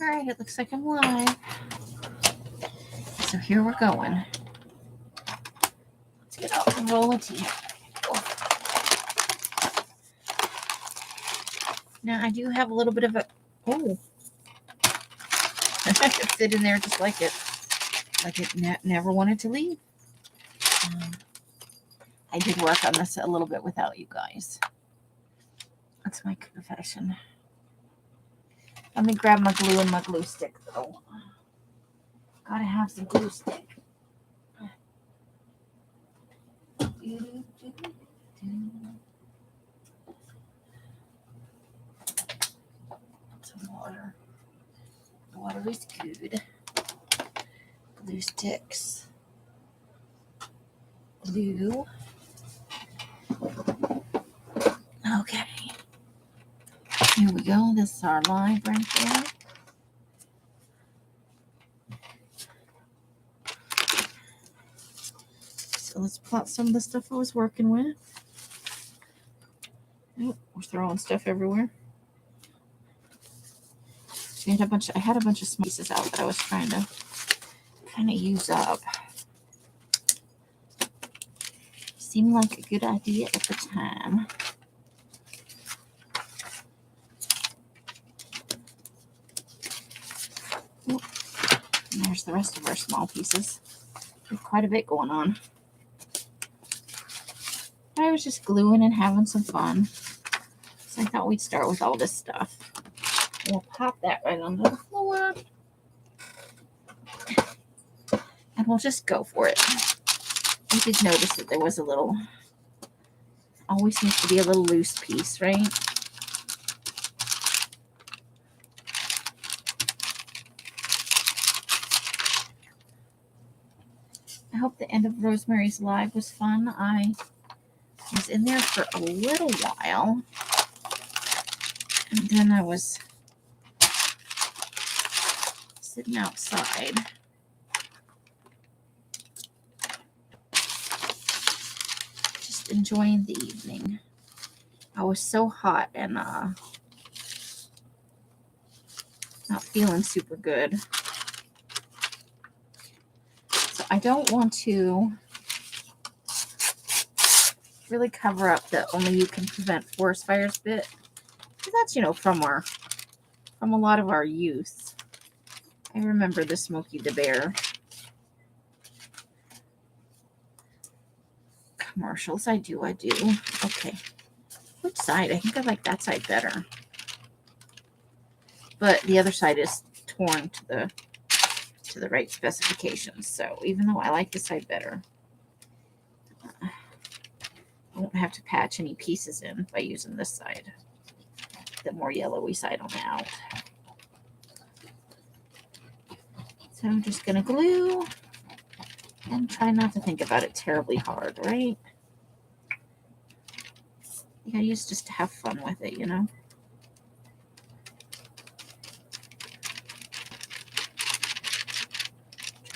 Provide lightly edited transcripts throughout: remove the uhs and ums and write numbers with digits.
All right, it looks like I'm live. So here we're going. Let's get out the rollatini. Now I do have a little bit of a, oh, I could sit in there just like it never wanted to leave. I did work on this a little bit without you guys. That's my confession. Let me grab my glue and my glue stick though. Gotta have some glue stick. Some water. Water is good. Glue sticks. Glue. Okay. Here we go. This is our live right there. So let's plot some of the stuff I was working with. Oh, we're throwing stuff everywhere. So I had a bunch of pieces out that I was trying to kind of use up. Seemed like a good idea at the time. Oh, and there's the rest of our small pieces. There's quite a bit going on. I was just gluing and having some fun. So I thought we'd start with all this stuff. We'll pop that right onto the floor. And we'll just go for it. I did notice that there was a little, always seems to be a little loose piece, right? I hope the end of Rosemary's Live was fun. I was in there for a little while. And then I was sitting outside. Just enjoying the evening. I was so hot and not feeling super good. So I don't want to really cover up the only you can prevent forest fires bit. Because that's, from a lot of our youth. I remember the Smokey the Bear commercials. I do. Okay. Which side? I think I like that side better. But the other side is torn to the right specifications. So even though I like this side better, I won't have to patch any pieces in by using this side. The more yellowy side on the out. So I'm just going to glue and try not to think about it terribly hard, right? You gotta use just to have fun with it, Try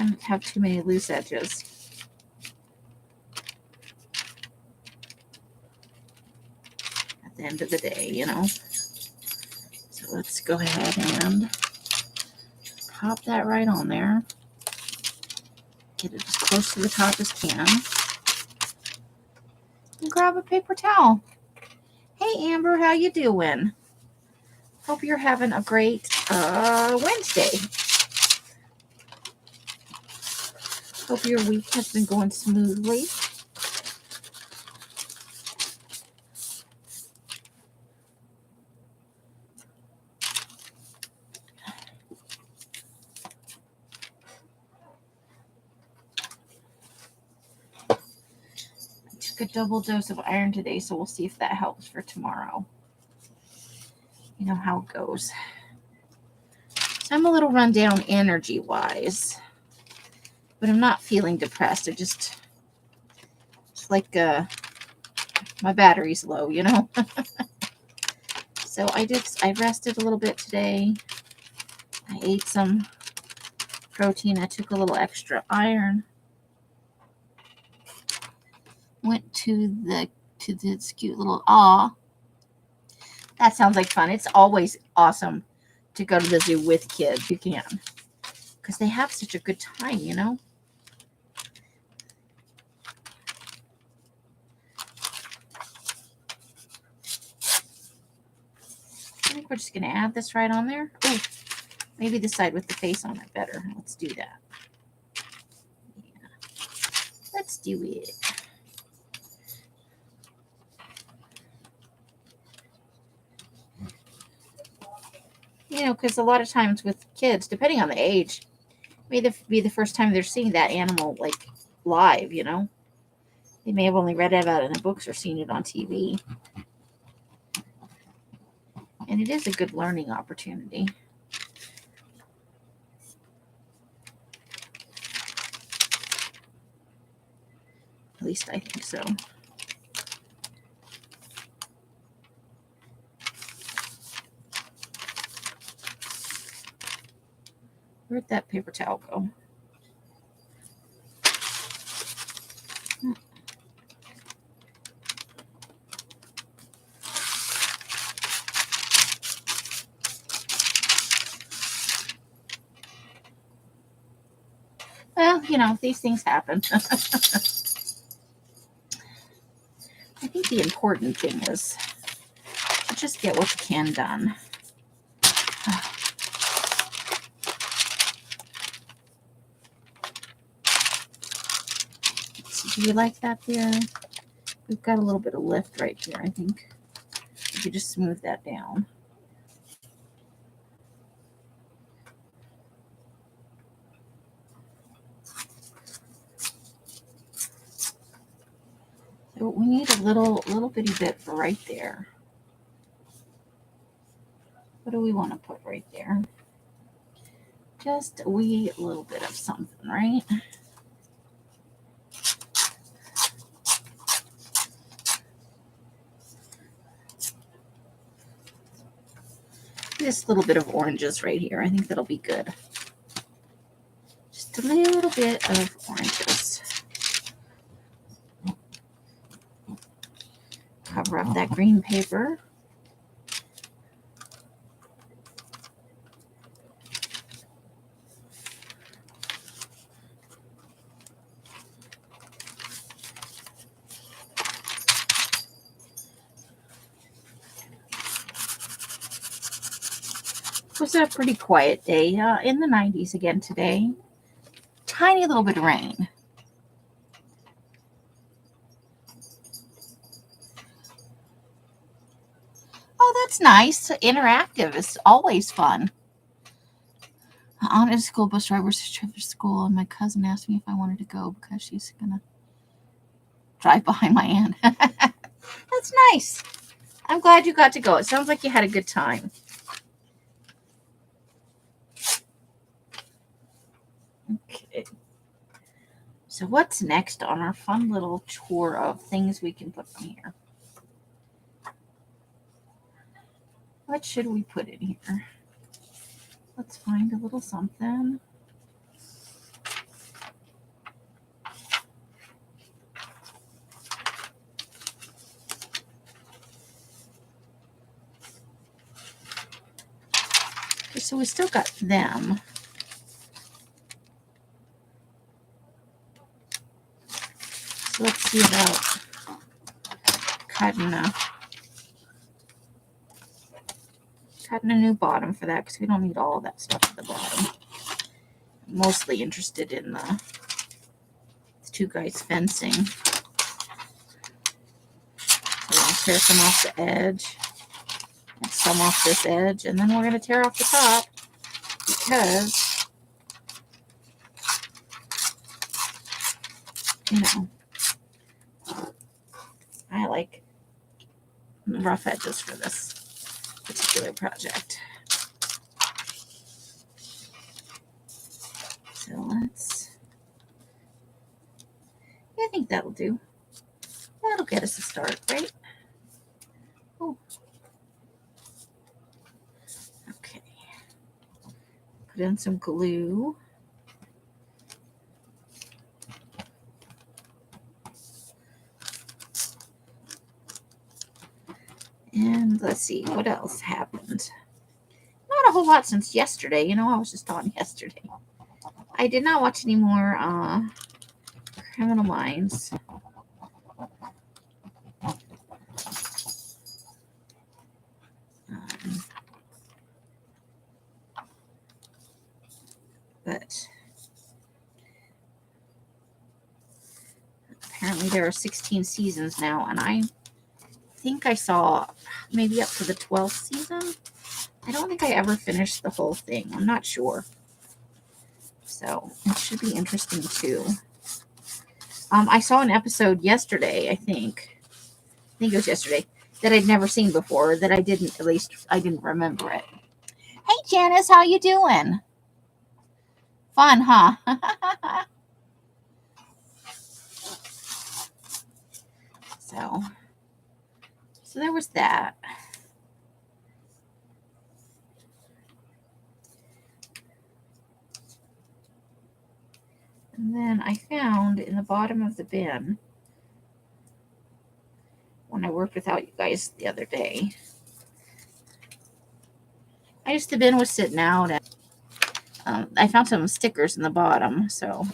not to have too many loose edges. At the end of the day, So let's go ahead and pop that right on there. Get it as close to the top as can. And grab a paper towel. Hey Amber, how you doing? Hope you're having a great Wednesday. Hope your week has been going smoothly. A double dose of iron today, so we'll see if that helps for tomorrow. You know how it goes. So I'm a little run down energy wise, but I'm not feeling depressed. It's like my battery's low, So I rested a little bit today. I ate some protein. I took a little extra iron. Went to this cute little that sounds like fun. It's always awesome to go to the zoo with kids, you can. Because they have such a good time, you know? I think we're just going to add this right on there. Oh, maybe the side with the face on it better. Let's do that. Yeah. Let's do it. You know, because a lot of times with kids, depending on the age, may be the first time they're seeing that animal, like, live, you know? They may have only read about it in the books or seen it on TV. And it is a good learning opportunity. At least I think so. Where'd that paper towel go? Well, you know, these things happen. I think the important thing is to just get what you can done. So do you like that there? We've got a little bit of lift right here, I think. If you just smooth that down. So we need a little bitty bit for right there. What do we want to put right there? Just a wee little bit of something, right? This little bit of oranges right here. I think that'll be good. Just a little bit of oranges. Cover up that green paper. It was a pretty quiet day in the 90s again today. Tiny little bit of rain. Oh, that's nice. Interactive is always fun. On a school bus driver was trip to school, and my cousin asked me if I wanted to go because she's gonna drive behind my aunt. That's nice. I'm glad you got to go. It sounds like you had a good time. Okay. So what's next on our fun little tour of things we can put in here? What should we put in here? Let's find a little something. Okay, so we still got them. So let's see about cutting a new bottom for that because we don't need all of that stuff at the bottom. I'm mostly interested in the two guys fencing. So I'll tear some off the edge and some off this edge, and then we're going to tear off the top because, you know, I like rough edges for this particular project. So I think that'll do. That'll get us a start, right? Oh. Okay. Put in some glue. And let's see, what else happened? Not a whole lot since yesterday. You know, I was just on yesterday. I did not watch any more Criminal Minds. But apparently there are 16 seasons now, and I think I saw maybe up to the 12th season. I don't think I ever finished the whole thing. I'm not sure. So it should be interesting too. I saw an episode yesterday, I think it was yesterday, that I'd never seen before, that I didn't remember it. Hey Janice, how you doing? Fun, huh? So there was that. And then I found in the bottom of the bin, when I worked without you guys the other day, the bin was sitting out, and I found some stickers in the bottom, so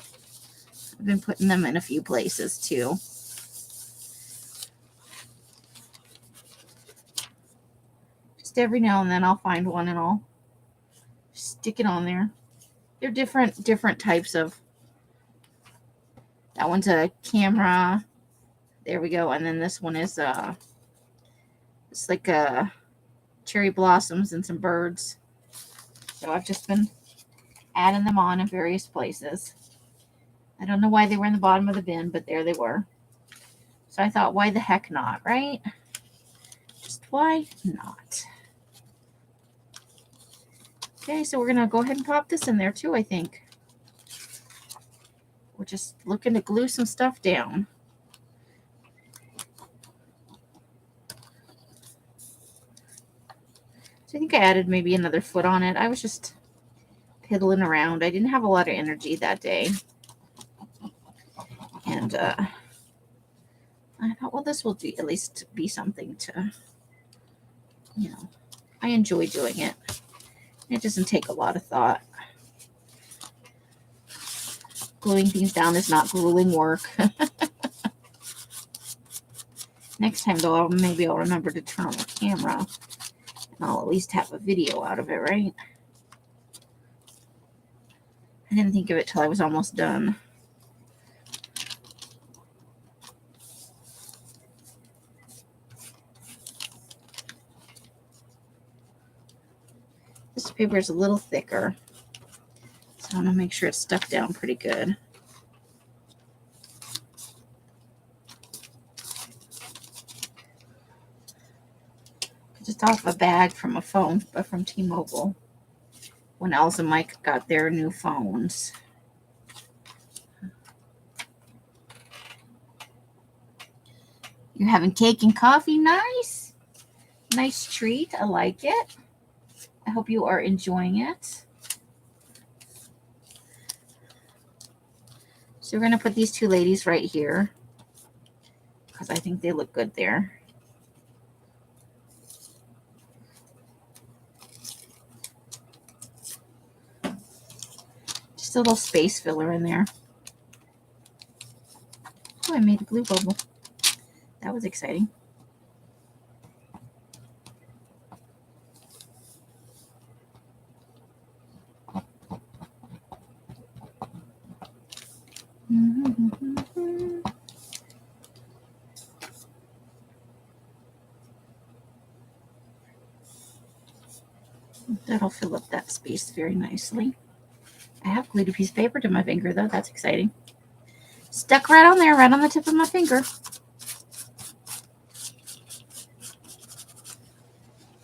I've been putting them in a few places too. Just every now and then I'll find one and I'll stick it on there. They're different types of. That one's a camera. There we go. And then this one is it's like cherry blossoms and some birds. So I've just been adding them on in various places. I don't know why they were in the bottom of the bin, but there they were. So I thought, why the heck not, right? Just why not? Okay, so we're going to go ahead and pop this in there too, I think. We're just looking to glue some stuff down. So I think I added maybe another foot on it. I was just piddling around. I didn't have a lot of energy that day. And I thought, well, this will at least be something to, I enjoy doing it. It doesn't take a lot of thought. Gluing things down is not grueling work. Next time, though, maybe I'll remember to turn on the camera. And I'll at least have a video out of it, right? I didn't think of it till I was almost done. This paper is a little thicker, so I want to make sure it's stuck down pretty good. Just off a bag from a phone, from T-Mobile, when Els and Mike got their new phones. You're having cake and coffee? Nice. Nice treat. I like it. I hope you are enjoying it. So we're going to put these two ladies right here because I think they look good there. Just a little space filler in there. Oh, I made a glue bubble. That was exciting. That'll fill up that space very nicely. I have glued a piece of paper to my finger, though. That's exciting. Stuck right on there, right on the tip of my finger.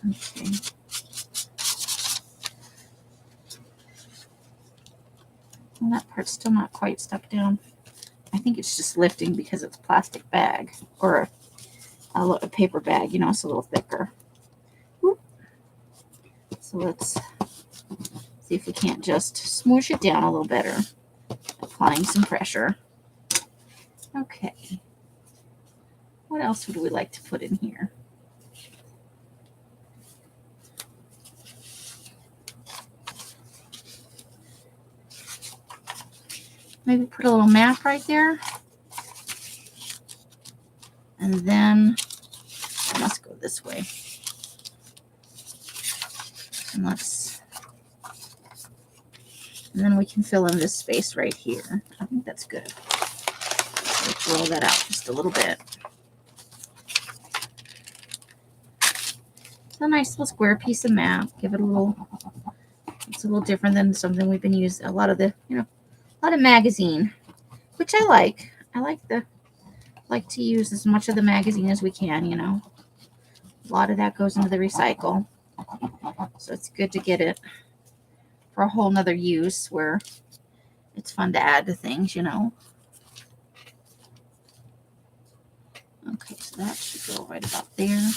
Okay. Well, that part's still not quite stuck down. I think it's just lifting because it's a plastic bag or a paper bag, it's a little thicker. Whoop. So let's see if we can't just smoosh it down a little better, applying some pressure. Okay. What else would we like to put in here? maybe put a little map right there. And then I must go this way. And then we can fill in this space right here. I think that's good. Let's roll that out just a little bit. It's a nice little square piece of map. Give it a little, it's a little different than something we've been using. A lot of the, a lot of magazine, which I like. I like to use as much of the magazine as we can, A lot of that goes into the recycle. So it's good to get it for a whole nother use where it's fun to add to things, Okay, so that should go right about there.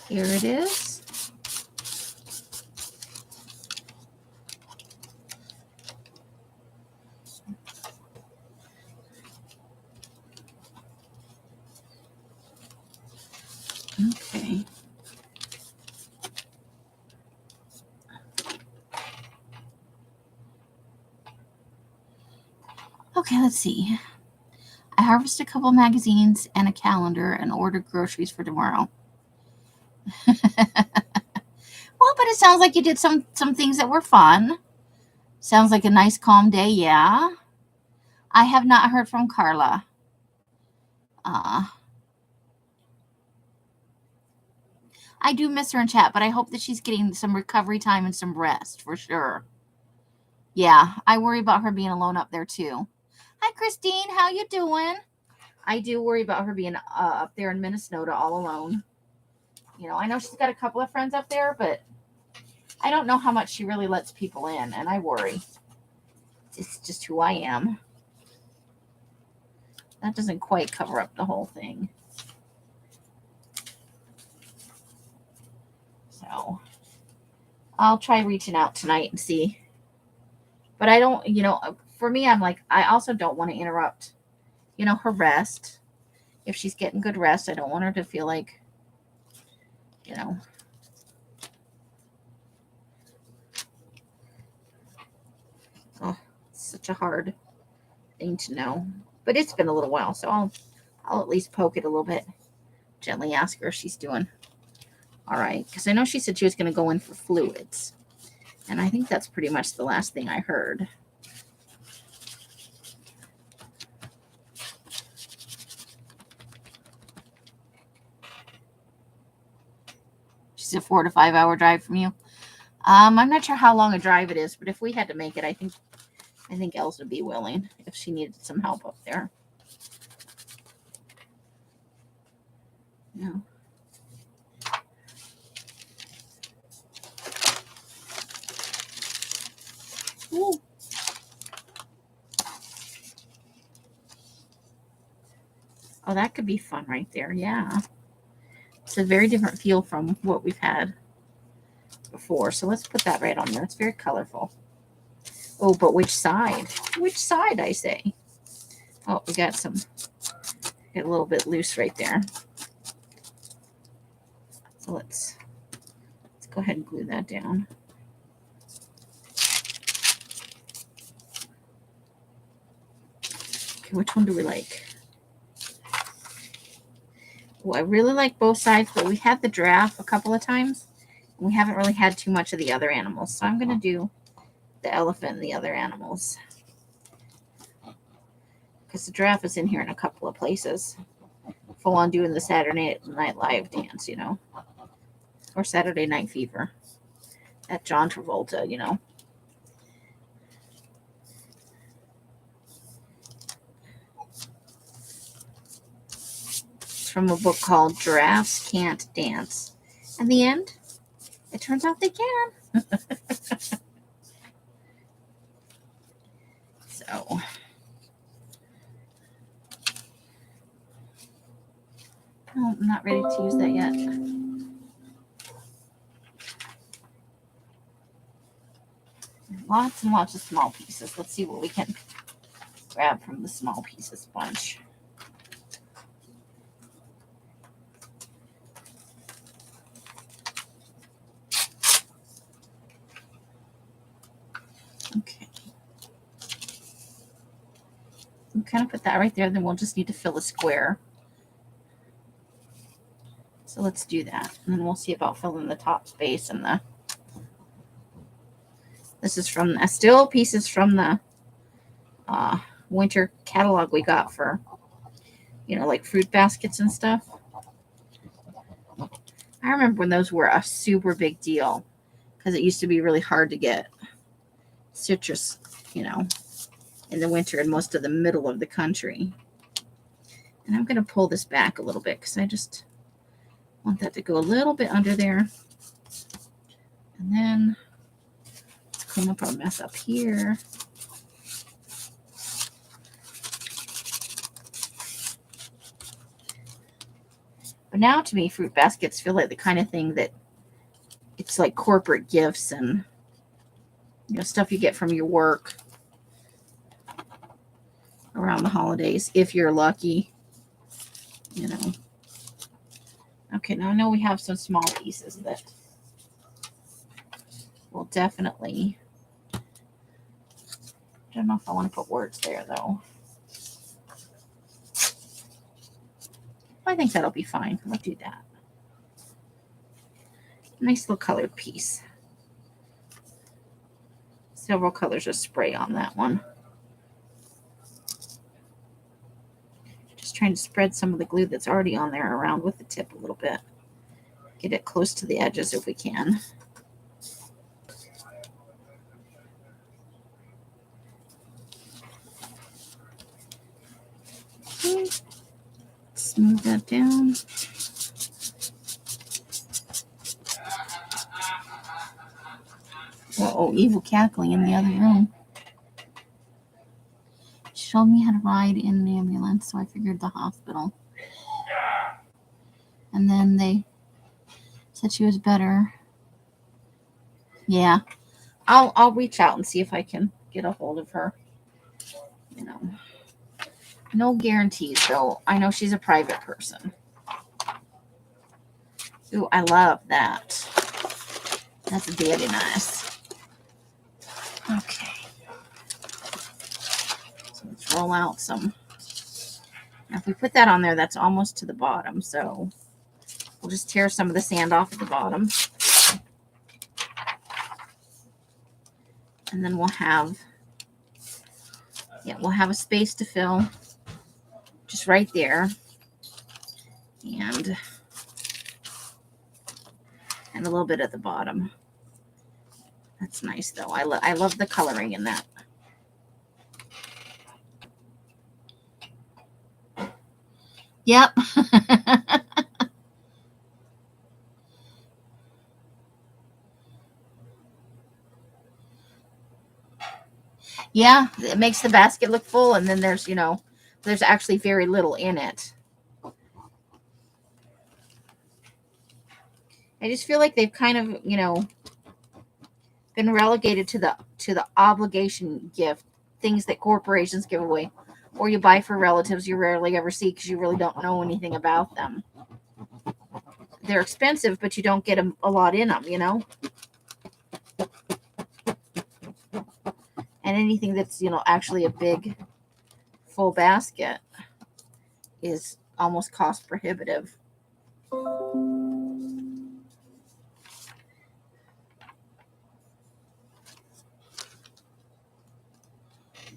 Here it is. Okay. Okay, let's see. I harvested a couple of magazines and a calendar and ordered groceries for tomorrow. Well, but it sounds like you did some things that were fun. Sounds like a nice calm day, yeah. I have not heard from Carla. I do miss her in chat, but I hope that she's getting some recovery time and some rest for sure. Yeah, I worry about her being alone up there too. Hi, Christine. How you doing? I do worry about her being up there in Minnesota all alone. I know she's got a couple of friends up there, but I don't know how much she really lets people in, and I worry. It's just who I am. That doesn't quite cover up the whole thing. So I'll try reaching out tonight and see. But I don't, for me, I'm like, I also don't want to interrupt, her rest. If she's getting good rest, I don't want her to feel like, oh, it's such a hard thing to know. But it's been a little while, so I'll at least poke it a little bit. Gently ask her if she's doing all right. Because I know she said she was going to go in for fluids. And I think that's pretty much the last thing I heard. She's a 4 to 5 hour drive from you. I'm not sure how long a drive it is, but if we had to make it, I think Els would be willing if she needed some help up there. Yeah. Ooh. Oh, that could be fun right there. Yeah. It's a very different feel from what we've had before. So let's put that right on there. It's very colorful. Oh, but which side? Which side, I say? Oh, we got a little bit loose right there. So let's go ahead and glue that down. Okay, which one do we like? Well, I really like both sides, but we had the giraffe a couple of times. And we haven't really had too much of the other animals. So I'm going to do the elephant and the other animals. Because the giraffe is in here in a couple of places. Full on doing the Saturday Night Live dance, Or Saturday Night Fever. At John Travolta, From a book called Giraffes Can't Dance. In the end, it turns out they can. So, I'm not ready to use that yet. Lots and lots of small pieces. Let's see what we can grab from the small pieces bunch. Okay. We'll kind of put that right there. Then we'll just need to fill a square. So let's do that. And then we'll see about filling the top space and the... This is from... still pieces from the winter catalog we got for, you know, like fruit baskets and stuff. I remember when those were a super big deal because it used to be really hard to get citrus, you know, in the winter in most of the middle of the country. And I'm going to pull this back a little bit because I just want that to go a little bit under there. And then let's clean up our mess up here. But now to me, fruit baskets feel like the kind of thing that it's like corporate gifts and, you know, stuff you get from your work around the holidays, if you're lucky, you know. Okay, now I know we have some small pieces that will definitely... I don't know if I want to put words there, though. I think that'll be fine. We'll do that. Nice little colored piece. Several colors of spray on that one. Just trying to spread some of the glue that's already on there around with the tip a little bit. Get it close to the edges if we can. Okay. Smooth that down. Uh-oh, evil cackling in the other room. She showed me how to ride in an ambulance, so I figured the hospital. And then they said she was better. Yeah. I'll reach out and see if I can get a hold of her. You know. No guarantees, though. I know she's a private person. Ooh, I love that. That's very nice. Okay. So let's roll out some. Now, if we put that on there, that's almost to the bottom. So we'll just tear some of the sand off at the bottom. And then we'll have a space to fill just right there. And a little bit at the bottom. That's nice, though. I love the coloring in that. Yep. Yeah, it makes the basket look full, and then there's, you know, there's actually very little in it. I just feel like they've kind of, you know, been relegated to the obligation gift, things that corporations give away, or you buy for relatives you rarely ever see because you really don't know anything about them. They're expensive, but you don't get a lot in them, you know. And anything that's, you know, actually a big full basket is almost cost prohibitive.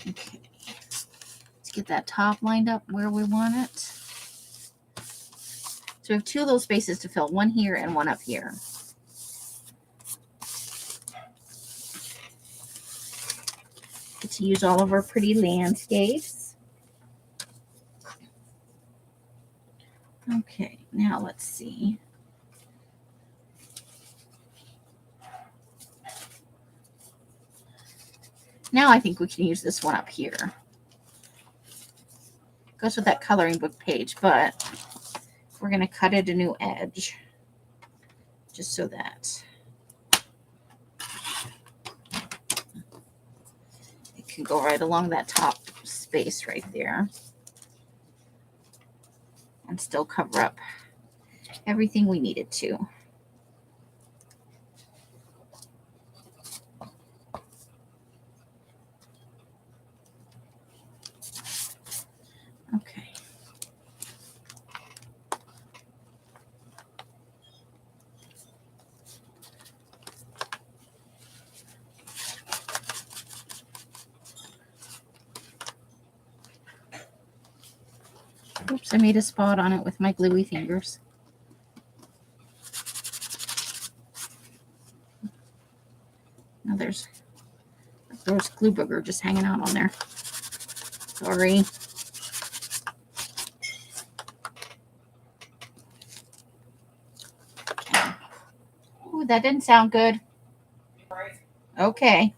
Okay. Let's get that top lined up where we want it. So we have two of those spaces to fill, one here and one up here. Get to use all of our pretty landscapes. Okay, now let's see. Now I think we can use this one up here. Goes with that coloring book page, but we're going to cut it a new edge just so that it can go right along that top space right there and still cover up everything we need it to. So I made a spot on it with my gluey fingers. Now there's glue booger just hanging out on there. Sorry. Okay. Ooh, that didn't sound good. Okay.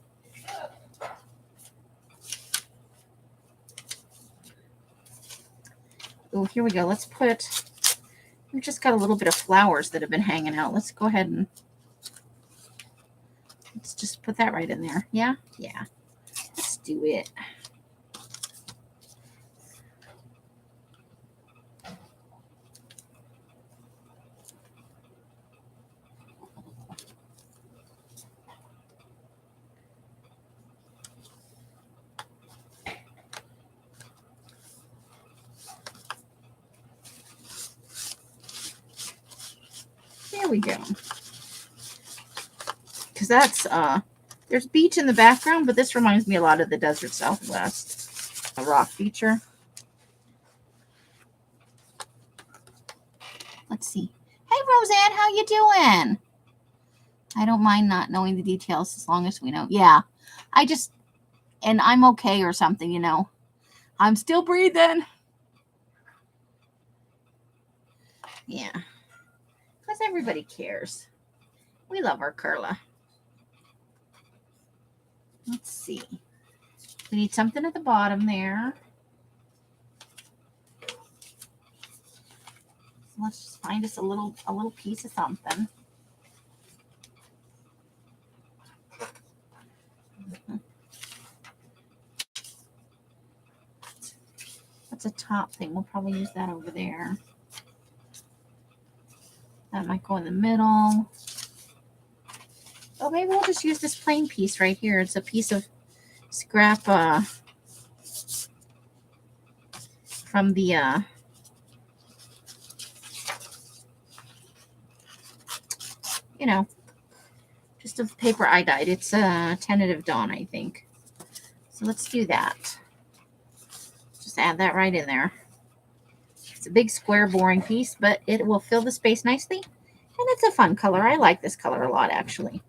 Oh, here we go. We've just got a little bit of flowers that have been hanging out. Let's go ahead and let's just put that right in there. Yeah? Yeah. Let's do it. There we go. Because that's, there's beach in the background, but this reminds me a lot of the desert Southwest, a rock feature. Let's see. Hey, Roseanne, how you doing? I don't mind not knowing the details as long as we know. Yeah, and I'm okay or something, you know. I'm still breathing. Yeah. Because everybody cares. We love our Carla. Let's see. We need something at the bottom there. So let's just find us a little piece of something. That's a top thing. We'll probably use that over there. That might go in the middle. Oh, maybe we'll just use this plain piece right here. It's a piece of scrap from the you know, just a paper I dyed. It's a tentative dawn, I think. So let's do that. Just add that right in there. It's a big square boring piece, but it will fill the space nicely. And it's a fun color. I like this color a lot, actually.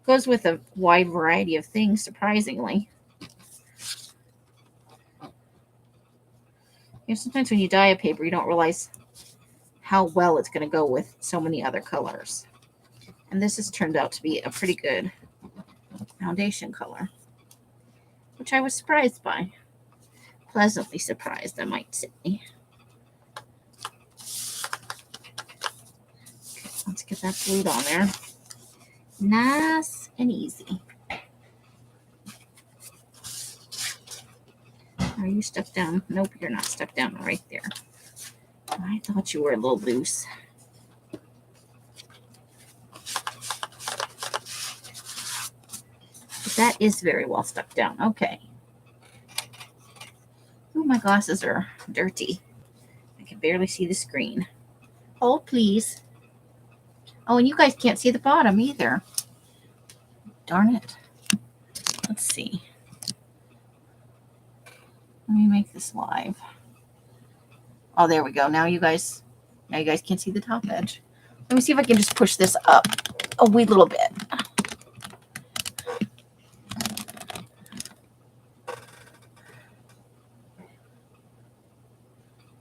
Goes with a wide variety of things, surprisingly. You know, sometimes when you dye a paper, you don't realize how well it's going to go with so many other colors. And this has turned out to be a pretty good foundation color, which I was surprised by. Pleasantly surprised, I might say. Okay, let's get that glued on there. Nice and easy. Are you stuck down? Nope, you're not stuck down right there. I thought you were a little loose. But that is very well stuck down. Okay. Ooh, my glasses are dirty. I can barely see the screen. Hold, please. Oh, and you guys can't see the bottom either. Darn it. Let's see. Let me make this live. Oh, there we go. Now you guys can't see the top edge. Let me see if I can just push this up a wee little bit.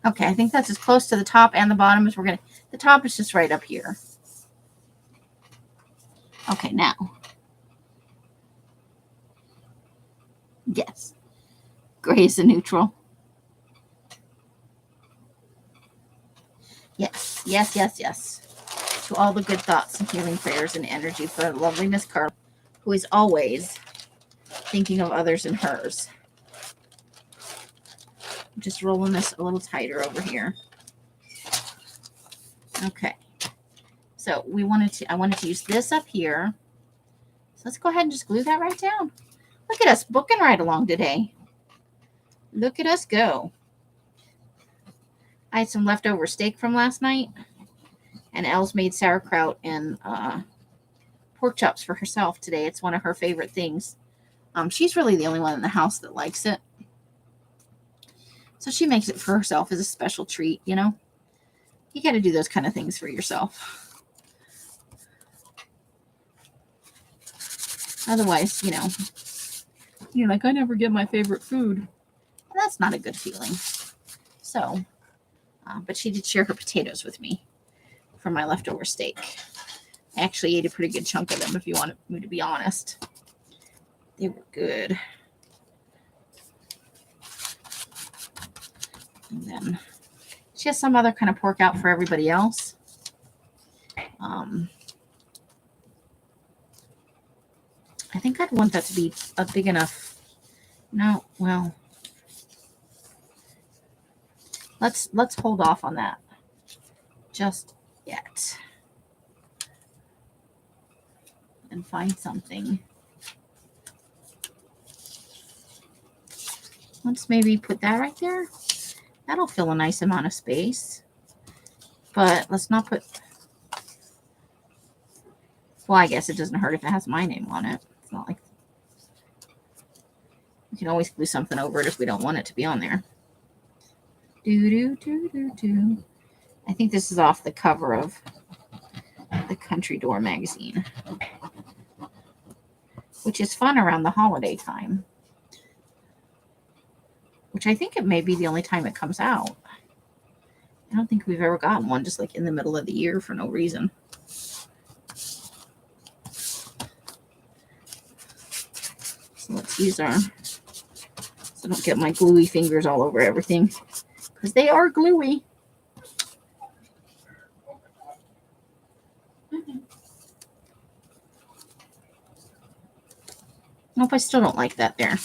Okay, I think that's as close to the top and the bottom as we're going to. The top is just right up here. Okay, now. Yes. Gray is a neutral. Yes, yes, yes, yes. To all the good thoughts and healing prayers and energy for lovely Miss Carla, who is always thinking of others and hers. I'm just rolling this a little tighter over here. Okay. So I wanted to use this up here. So let's go ahead and just glue that right down. Look at us booking right along today. Look at us go. I had some leftover steak from last night, and Els made sauerkraut and pork chops for herself today. It's one of her favorite things. She's really the only one in the house that likes it. So she makes it for herself as a special treat, you know? You got to do those kind of things for yourself. Otherwise, you know, you're like, I never get my favorite food. That's not a good feeling. So, but she did share her potatoes with me for my leftover steak. I actually ate a pretty good chunk of them, if you want me to be honest. They were good. And then she has some other kind of pork out for everybody else. I think I'd want that to be a big enough. No, well, let's hold off on that just yet and find something. Let's maybe put that right there. That'll fill a nice amount of space. But let's not put... Well, I guess it doesn't hurt if it has my name on it. It's not like... We can always glue something over it if we don't want it to be on there. Do. I think this is off the cover of the Country Door magazine, which is fun around the holiday time, which I think it may be the only time it comes out. I don't think we've ever gotten one just like in the middle of the year for no reason. So let's use our, so I don't get my gluey fingers all over everything, because they are gluey. Nope, I still don't like that there.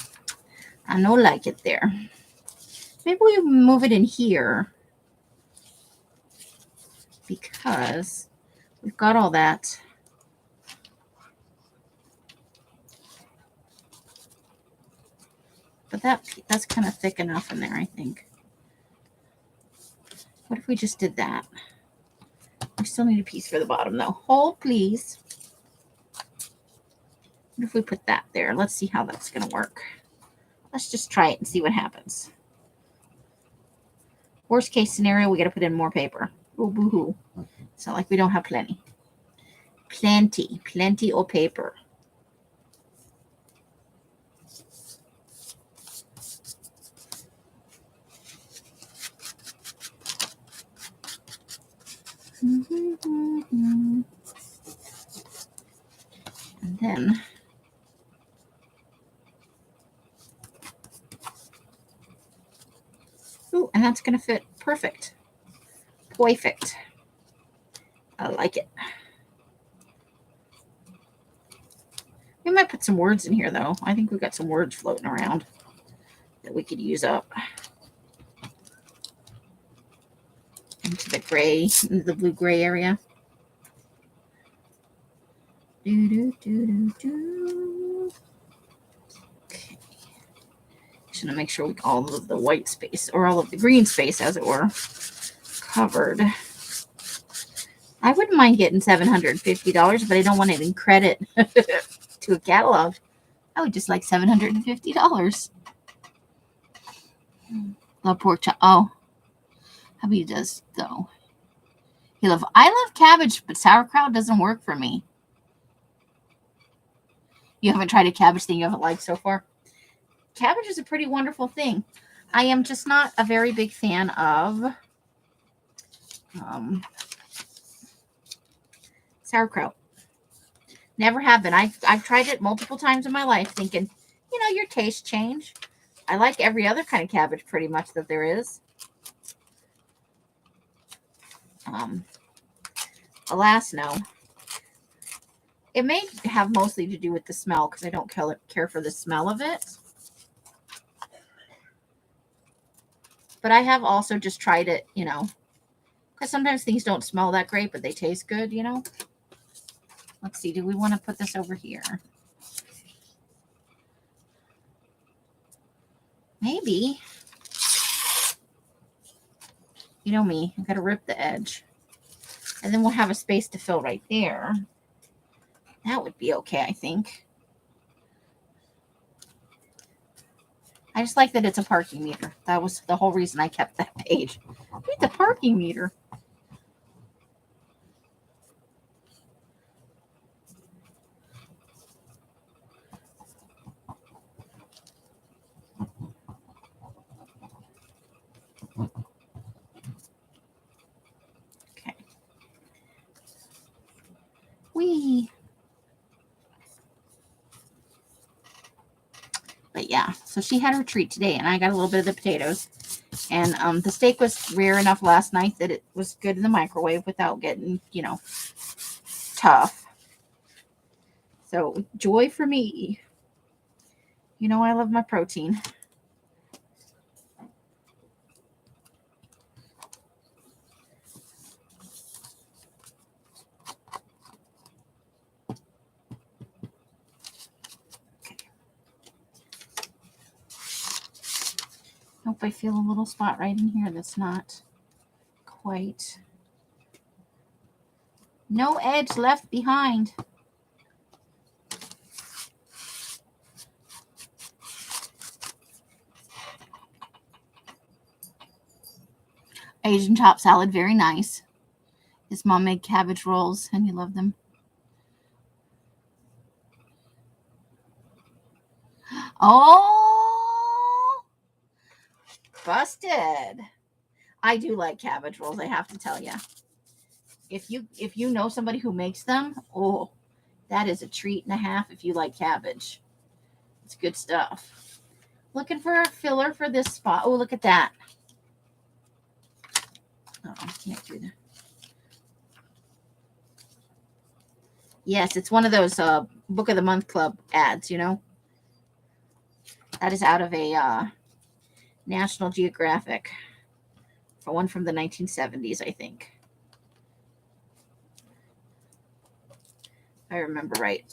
I don't like it there. Maybe we move it in here, because we've got all that. But that's kind of thick enough in there, I think. What if we just did that? We still need a piece for the bottom, though. Hold, please. What if we put that there? Let's see how that's going to work. Let's just try it and see what happens. Worst case scenario, we got to put in more paper. Oh, boo-hoo. It's not like we don't have plenty. Plenty of paper. And then ooh, and that's gonna fit perfect. Perfect. I like it. We might put some words in here though. I think we've got some words floating around that we could use up. Into the gray, into the blue-gray area. Okay. Just gonna make sure all of the white space, or all of the green space, as it were, covered. I wouldn't mind getting $750, but I don't want it in credit to a catalog. I would just like $750. Love pork chop. Oh. Hubby does, though. I love cabbage, but sauerkraut doesn't work for me. You haven't tried a cabbage thing you haven't liked so far? Cabbage is a pretty wonderful thing. I am just not a very big fan of sauerkraut. Never have been. I've tried it multiple times in my life thinking, you know, your tastes change. I like every other kind of cabbage pretty much that there is. Alas, no. It may have mostly to do with the smell, because I don't care for the smell of it. But I have also just tried it, you know, because sometimes things don't smell that great, but they taste good, you know. Let's see. Do we want to put this over here? Maybe. You know me. I've got to rip the edge. And then we'll have a space to fill right there. That would be okay, I think. I just like that it's a parking meter. That was the whole reason I kept that page. Read the parking meter. Okay. But yeah, so she had her treat today, and I got a little bit of the potatoes. And the steak was rare enough last night that it was good in the microwave without getting, tough. So joy for me. You know I love my protein. Hope I feel a little spot right in here that's not quite. No edge left behind. Asian chopped salad, very nice. His mom made cabbage rolls, and he loved them. Oh, busted. I do like cabbage rolls, I have to tell you. If you know somebody who makes them, oh, that is a treat and a half if you like cabbage. It's good stuff. Looking for a filler for this spot. Oh, look at that. Oh, I can't do that. Yes, it's one of those Book of the Month Club ads, That is out of a National Geographic. For one from the 1970s, I think. If I remember right.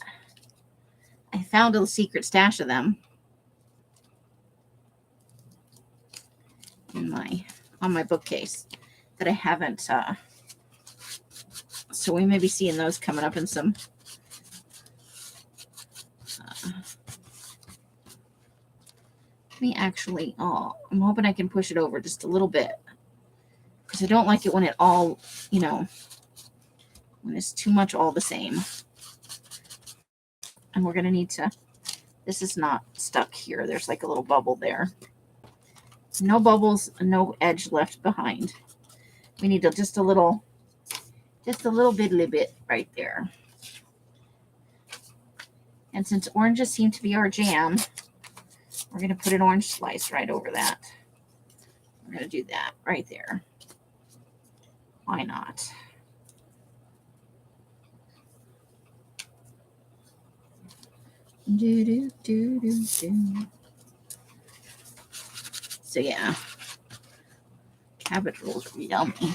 I found a secret stash of them on my bookcase that I haven't. So we may be seeing those coming up in some. I'm hoping I can push it over just a little bit, because I don't like it when it all, when it's too much all the same. And we're going to need to, this is not stuck here. There's like a little bubble there. No bubbles, no edge left behind. We need just a little bitty bit right there. And since oranges seem to be our jam, we're going to put an orange slice right over that. We're going to do that right there. Why not? So yeah, cabbage rolls are yummy.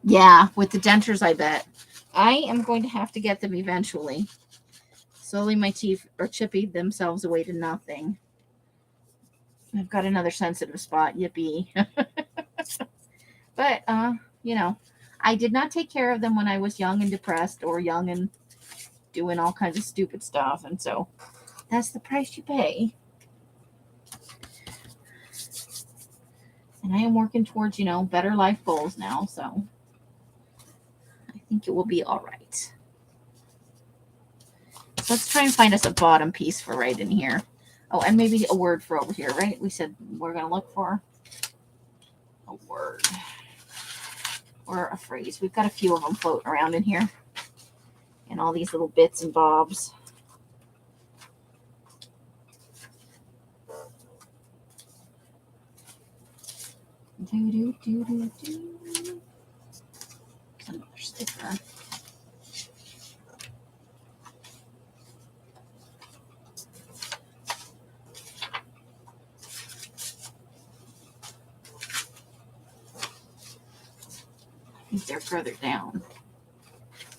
Yeah, with the dentures, I bet. I am going to have to get them eventually. Slowly my teeth are chipping themselves away to nothing. I've got another sensitive spot, yippee. But, I did not take care of them when I was young and depressed, or young and doing all kinds of stupid stuff. And so that's the price you pay. And I am working towards, better life goals now. So I think it will be all right. So let's try and find us a bottom piece for right in here. Oh, and maybe a word for over here, right? We said we're going to look for a word or a phrase. We've got a few of them floating around in here, and all these little bits and bobs. Another sticker. I think they're further down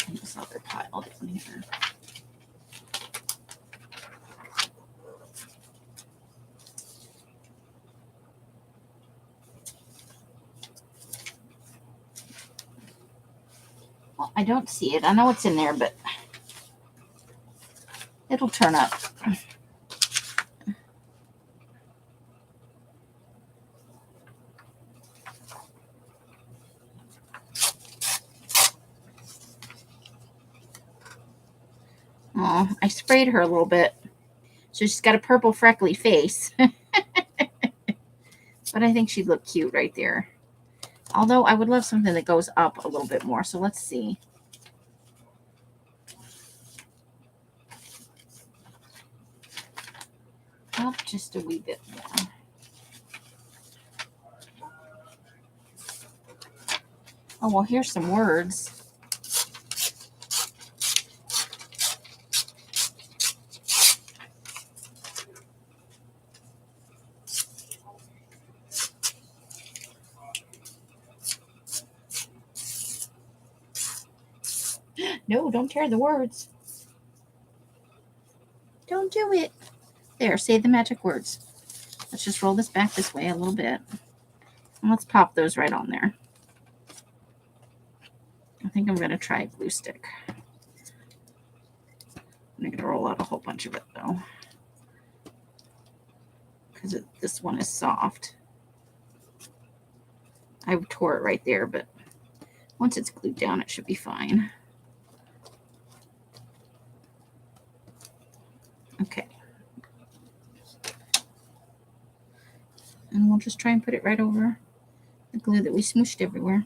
in this other pile down here. Well, I don't see it. I know it's in there, but It'll turn up. Oh, I sprayed her a little bit. So she's got a purple freckly face. But I think she'd look cute right there. Although I would love something that goes up a little bit more. So let's see. Up just a wee bit more. Oh, well, here's some words. No, don't tear the words. Don't do it. There, say the magic words. Let's just roll this back this way a little bit. And let's pop those right on there. I think I'm going to try a glue stick. I'm going to roll out a whole bunch of it, though. Because this one is soft. I tore it right there, but once it's glued down, it should be fine. Okay. And we'll just try and put it right over the glue that we smooshed everywhere.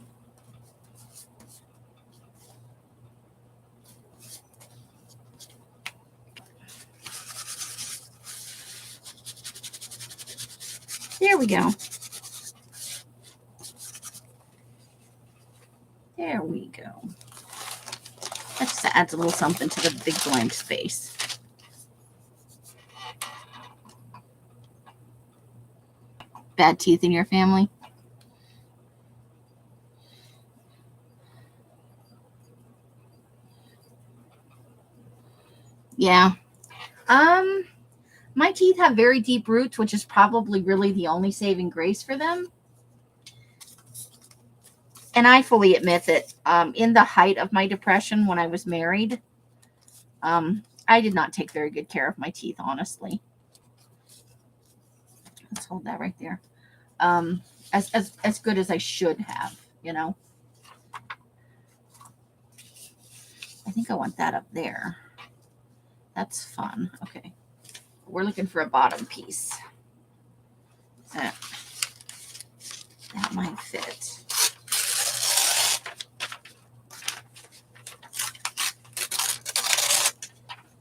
There we go. There we go. That just adds a little something to the big blank space. Bad teeth in your family? Yeah. My teeth have very deep roots, which is probably really the only saving grace for them. And I fully admit that in the height of my depression when I was married, I did not take very good care of my teeth, honestly. Let's hold that right there. As good as I should have, you know. I think I want that up there. That's fun. Okay. We're looking for a bottom piece. That might fit.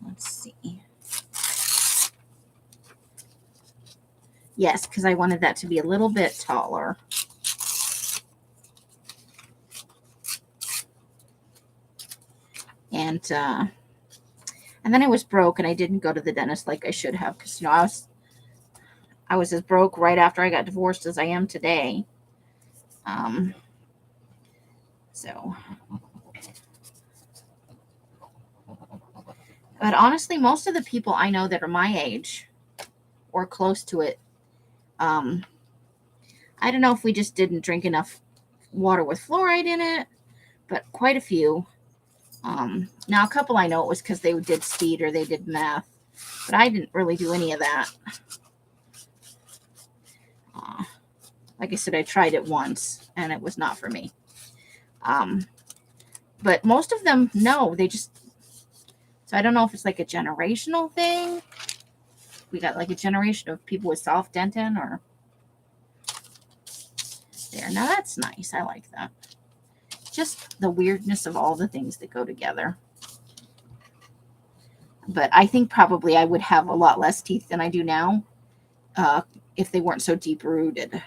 Let's see. Yes, because I wanted that to be a little bit taller. And then I was broke and I didn't go to the dentist like I should have, because you know I was as broke right after I got divorced as I am today. But honestly, most of the people I know that are my age or close to it, I don't know if we just didn't drink enough water with fluoride in it, but quite a few. Now, a couple I know it was because they did speed or they did meth, but I didn't really do any of that. Like I said, I tried it once and it was not for me. But most of them, no, they just, so I don't know if it's like a generational thing. We got like a generation of people with soft dentin or there. Now that's nice. I like that. Just the weirdness of all the things that go together. But I think probably I would have a lot less teeth than I do now if they weren't so deep rooted.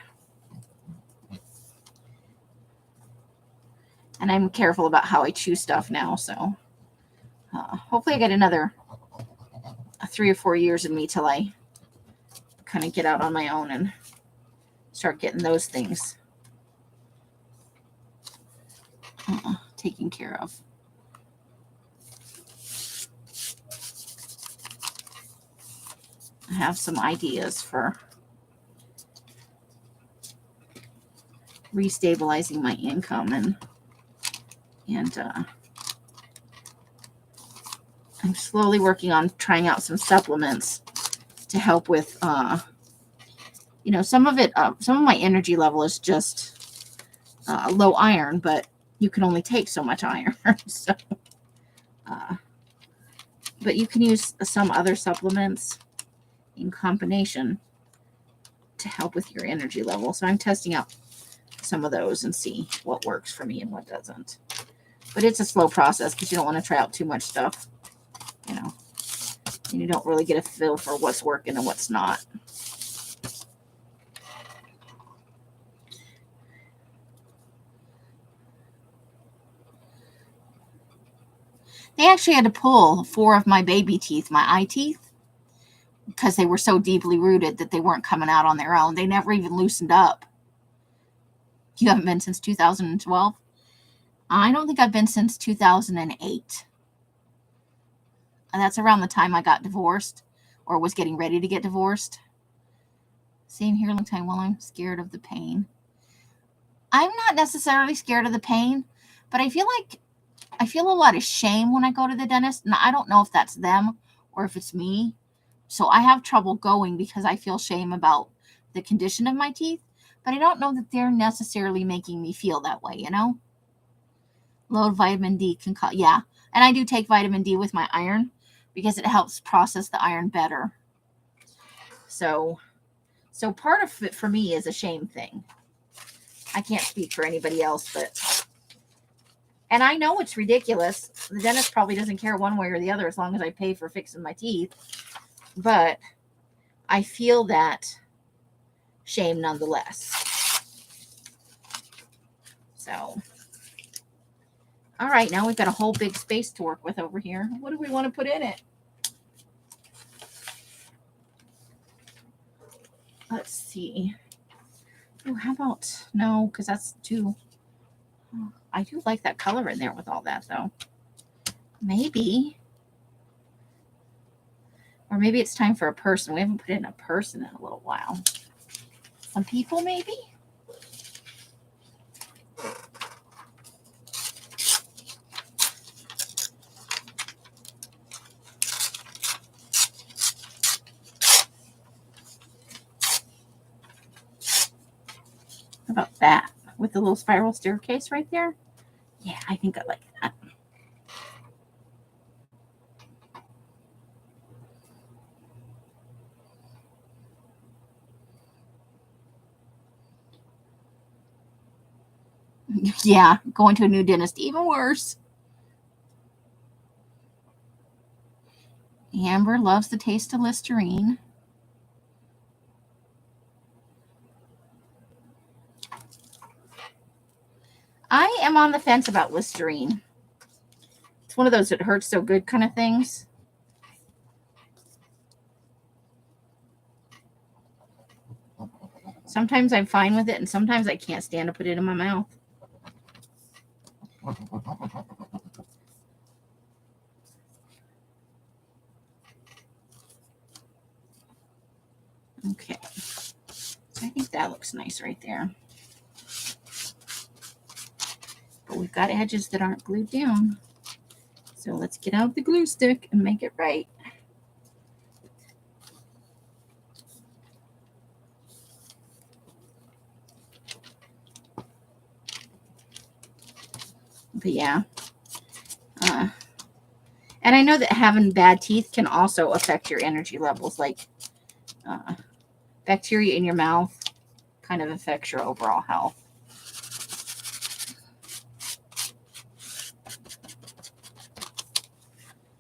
And I'm careful about how I chew stuff now. So hopefully I get another 3 or 4 years in me till I kind of get out on my own and start getting those things taken care of. I have some ideas for restabilizing my income and I'm slowly working on trying out some supplements to help with, some of it, some of my energy level is just low iron, but you can only take so much iron. So, but you can use some other supplements in combination to help with your energy level. So I'm testing out some of those and see what works for me and what doesn't. But it's a slow process because you don't want to try out too much stuff, and you don't really get a feel for what's working and what's not. They actually had to pull 4 of my baby teeth, my eye teeth, because they were so deeply rooted that they weren't coming out on their own. They never even loosened up. You haven't been since 2012? I don't think I've been since 2008. And that's around the time I got divorced or was getting ready to get divorced. Same here, long time. Well, I'm scared of the pain. I'm not necessarily scared of the pain, but I feel a lot of shame when I go to the dentist. Now, I don't know if that's them or if it's me. So I have trouble going because I feel shame about the condition of my teeth, but I don't know that they're necessarily making me feel that way, Low vitamin D can cause, yeah. And I do take vitamin D with my iron because it helps process the iron better. So part of it for me is a shame thing. I can't speak for anybody else, and I know it's ridiculous. The dentist probably doesn't care one way or the other as long as I pay for fixing my teeth. But I feel that shame nonetheless. So, all right, now we've got a whole big space to work with over here. What do we want to put in it? Let's see. Oh, how about, no, because that's too, I do like that color in there with all that, though. Maybe. Or maybe it's time for a person. We haven't put in a person in a little while. Some people, maybe? How about that? With the little spiral staircase right there? Yeah, I think I like that. Yeah, going to a new dentist, even worse. Amber loves the taste of Listerine. I am on the fence about Listerine. It's one of those that hurts so good kind of things. Sometimes I'm fine with it, and sometimes I can't stand to put it in my mouth. Okay. So I think that looks nice right there. But we've got edges that aren't glued down. So let's get out the glue stick and make it right. But yeah. And I know that having bad teeth can also affect your energy levels. Like bacteria in your mouth kind of affects your overall health.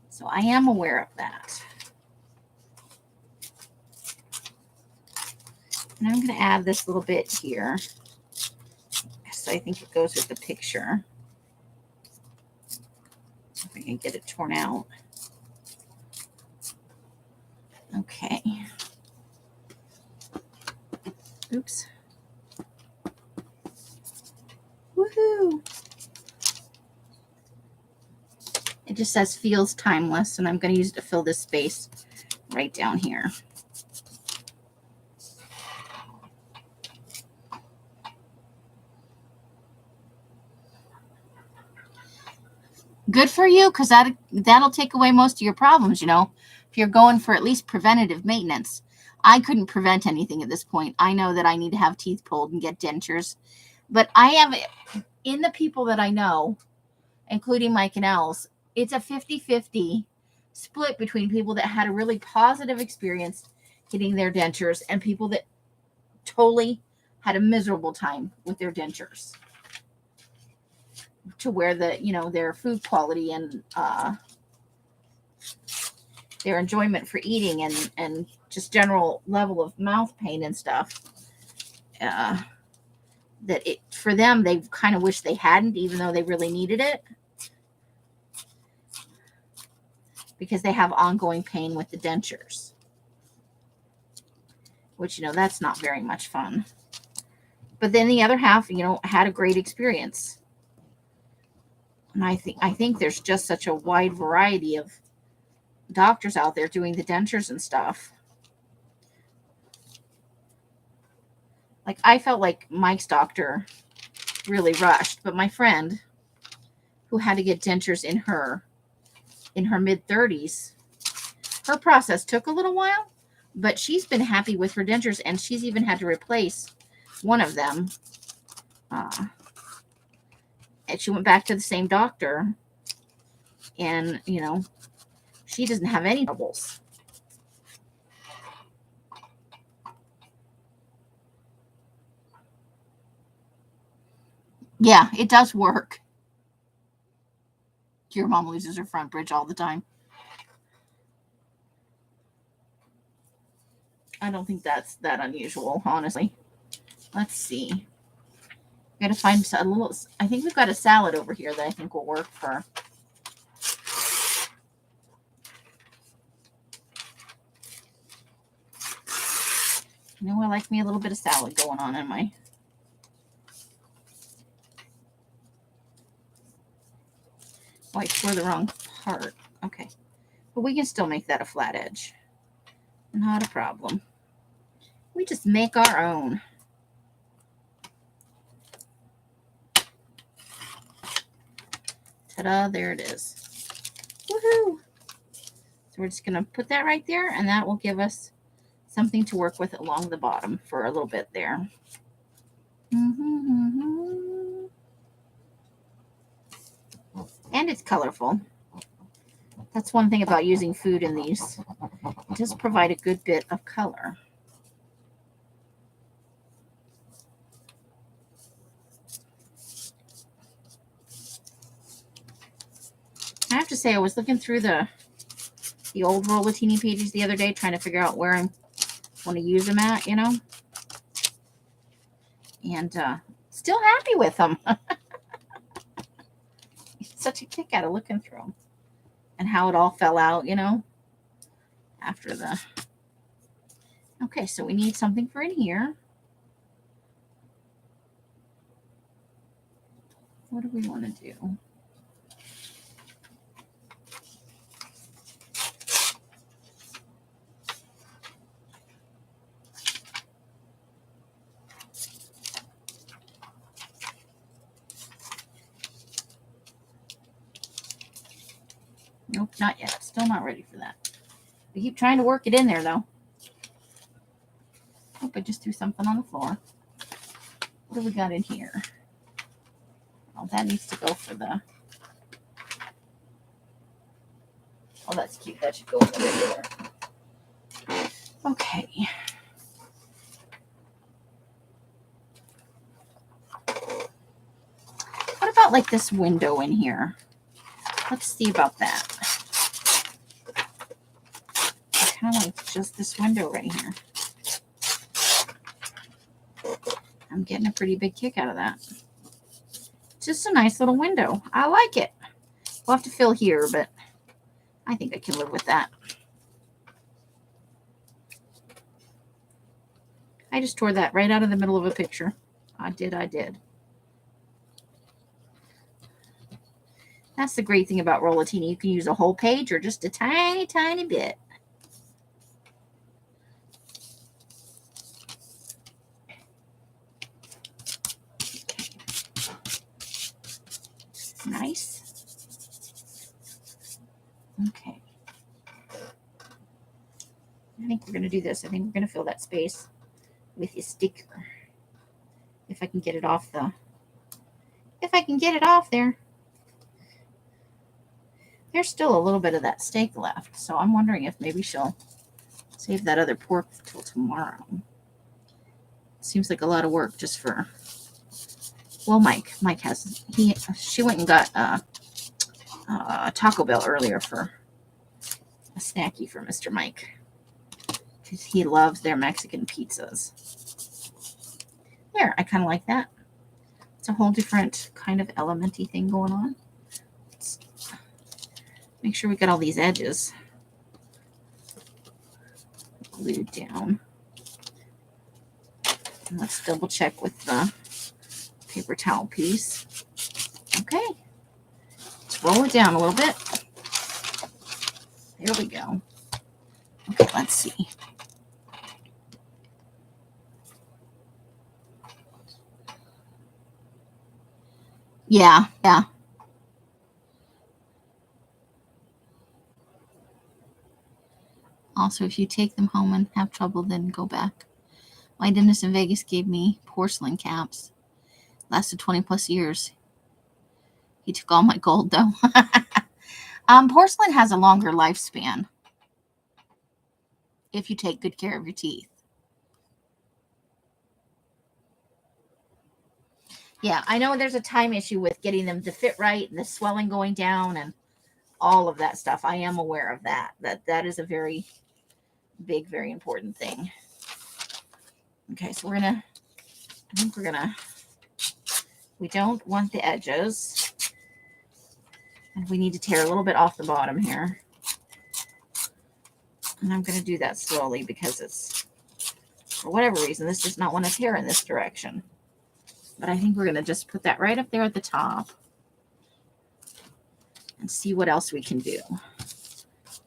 So I am aware of that. And I'm going to add this little bit here. So I think it goes with the picture. If I can get it torn out. Okay. Oops. Woohoo! It just says feels timeless, and I'm going to use it to fill this space right down here. good for you, because that'll take away most of your problems, you know, if you're going for at least preventative maintenance. I couldn't prevent anything at this point. I know that I need to have teeth pulled and get dentures, but I have, in the people that I know, including Mike and Els, it's a 50-50 split between people that had a really positive experience getting their dentures and people that totally had a miserable time with their dentures, to where their food quality and their enjoyment for eating and just general level of mouth pain and stuff, that it, for them, they kind of wish they hadn't, even though they really needed it, because they have ongoing pain with the dentures, which, that's not very much fun. But then the other half, had a great experience. And I think there's just such a wide variety of doctors out there doing the dentures and stuff. Like, I felt like Mike's doctor really rushed, but my friend who had to get dentures in her mid-30s, her process took a little while, but she's been happy with her dentures, and she's even had to replace one of them. And she went back to the same doctor, and, she doesn't have any troubles. Yeah, it does work. Your mom loses her front bridge all the time. I don't think that's that unusual, honestly. Let's see. Got to find a little. I think we've got a salad over here that I think will work for. I like me a little bit of salad going on in my. Oh, I tore the wrong part. Okay, but we can still make that a flat edge. Not a problem. We just make our own. Ta-da, there it is. Woohoo! So we're just going to put that right there, and that will give us something to work with along the bottom for a little bit there. And it's colorful. That's one thing about using food in these. It does provide a good bit of color. I have to say, I was looking through the old rollatini pages the other day, trying to figure out where I want to use them at, and still happy with them. It's such a kick out of looking through them and how it all fell out, after the. Okay, so we need something for in here. What do we want to do? Nope, not yet. Still not ready for that. We keep trying to work it in there, though. Oh, I just threw something on the floor. What do we got in here? Oh, that needs to go for the. Oh, that's cute. That should go in the regular. Okay. What about like this window in here? Let's see about that. I kind of like just this window right here. I'm getting a pretty big kick out of that. Just a nice little window. I like it. We'll have to fill here, but I think I can live with that. I just tore that right out of the middle of a picture. I did. That's the great thing about rollatini. You can use a whole page or just a tiny, tiny bit. Okay. Nice. Okay. I think we're going to do this. I think we're going to fill that space with a sticker. If I can get it off the... If I can get it off there. There's still a little bit of that steak left. So I'm wondering if maybe she'll save that other pork till tomorrow. Seems like a lot of work just for... Well, Mike has... She went and got Taco Bell earlier for a snacky for Mr. Mike. Because he loves their Mexican pizzas. There, I kind of like that. It's a whole different kind of elementy thing going on. Let's make sure we got all these edges glued down. And let's double check with the paper towel piece. Okay. Let's roll it down a little bit. There we go. Okay, let's see. Yeah. Also, if you take them home and have trouble, then go back. My dentist in Vegas gave me porcelain caps. Lasted 20 plus years. He took all my gold, though. Porcelain has a longer lifespan if you take good care of your teeth. Yeah, I know there's a time issue with getting them to fit right and the swelling going down and all of that stuff. I am aware of that. That is a very big, very important thing. Okay, so we don't want the edges. And we need to tear a little bit off the bottom here. And I'm going to do that slowly because it's, for whatever reason, this does not want to tear in this direction. But I think we're going to just put that right up there at the top and see what else we can do.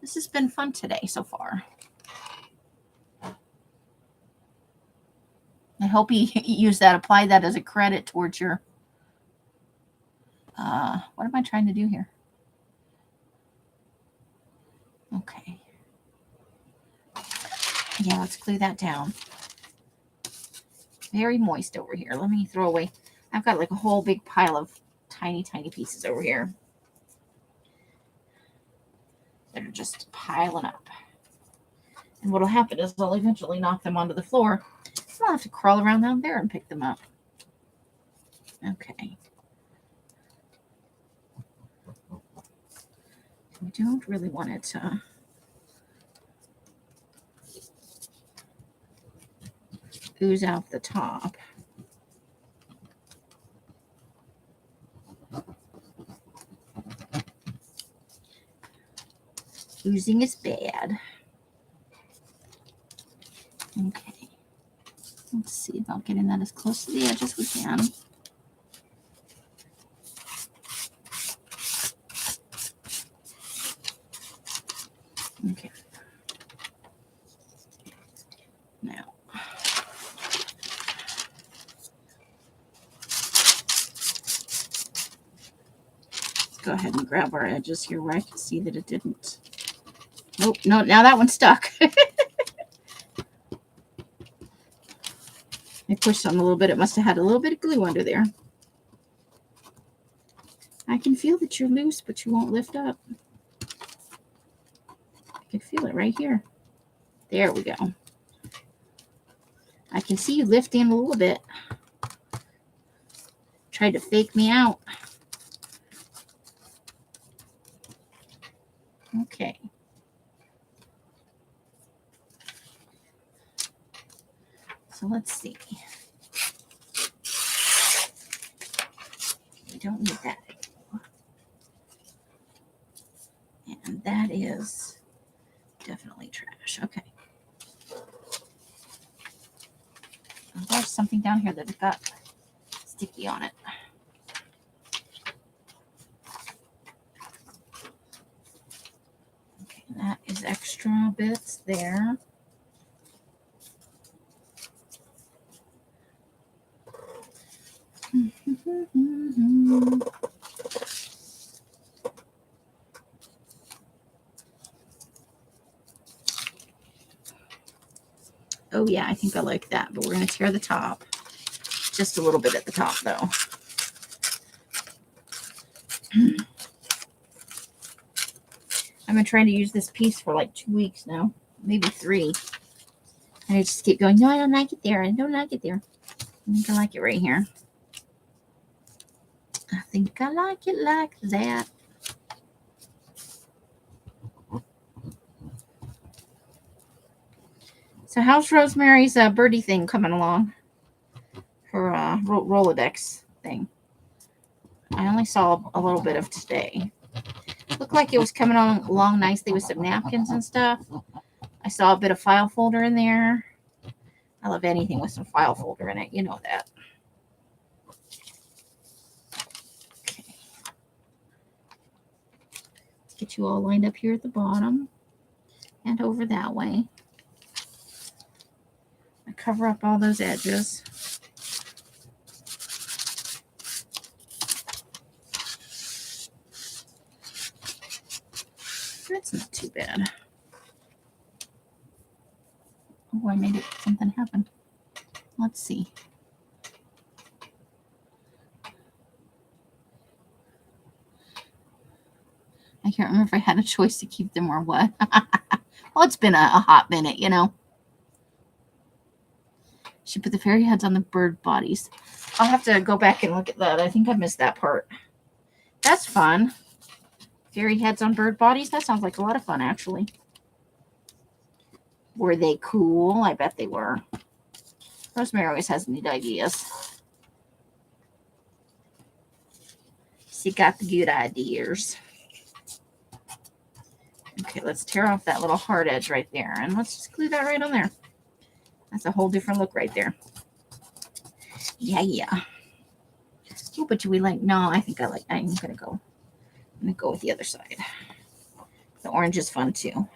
This has been fun today so far. I hope you apply that as a credit towards your, what am I trying to do here? Okay. Yeah, let's glue that down. Very moist over here. Let me throw away. I've got like a whole big pile of tiny, tiny pieces over here that are just piling up. And what'll happen is I'll eventually knock them onto the floor. I'll have to crawl around down there and pick them up. Okay. We don't really want it to ooze out the top. Oozing is bad. Okay. Let's see about getting that as close to the edge as we can. Okay. Now, let's go ahead and grab our edges here where I can see that it didn't. Nope, no, now that one's stuck. I pushed on a little bit. It must have had a little bit of glue under there. I can feel that you're loose, but you won't lift up. I can feel it right here. There we go. I can see you lifting a little bit. Tried to fake me out. Okay. So let's see. We don't need that anymore. And that is definitely trash. Okay. Oh, there's something down here that got sticky on it. Okay, that is extra bits there. Oh yeah, I think I like that, but we're going to tear the top. Just a little bit at the top though. I've been trying to use this piece for like 2 weeks now, maybe 3. And I just keep going, no, I don't like it there. I don't like it there. I think I like it right here. I think I like it like that. So how's Rosemary's birdie thing coming along? Her Rolodex thing. I only saw a little bit of today. Looked like it was coming along nicely with some napkins and stuff. I saw a bit of file folder in there. I love anything with some file folder in it. You know that. Okay. Let's get you all lined up here at the bottom and over that way. I cover up all those edges. That's not too bad. Oh, I made it. Something happen. Let's see. I can't remember if I had a choice to keep them or what. Well, it's been a hot minute, you know. She put the fairy heads on the bird bodies. I'll have to go back and look at that. I think I missed that part. That's fun. Fairy heads on bird bodies. That sounds like a lot of fun, actually. Were they cool? I bet they were. Rosemary always has neat ideas. She got the good ideas. Okay, let's tear off that little hard edge right there. And let's just glue that right on there. That's a whole different look right there. Yeah. Oh, but do we like... No, I think I like... I'm going to go with the other side. The orange is fun, too.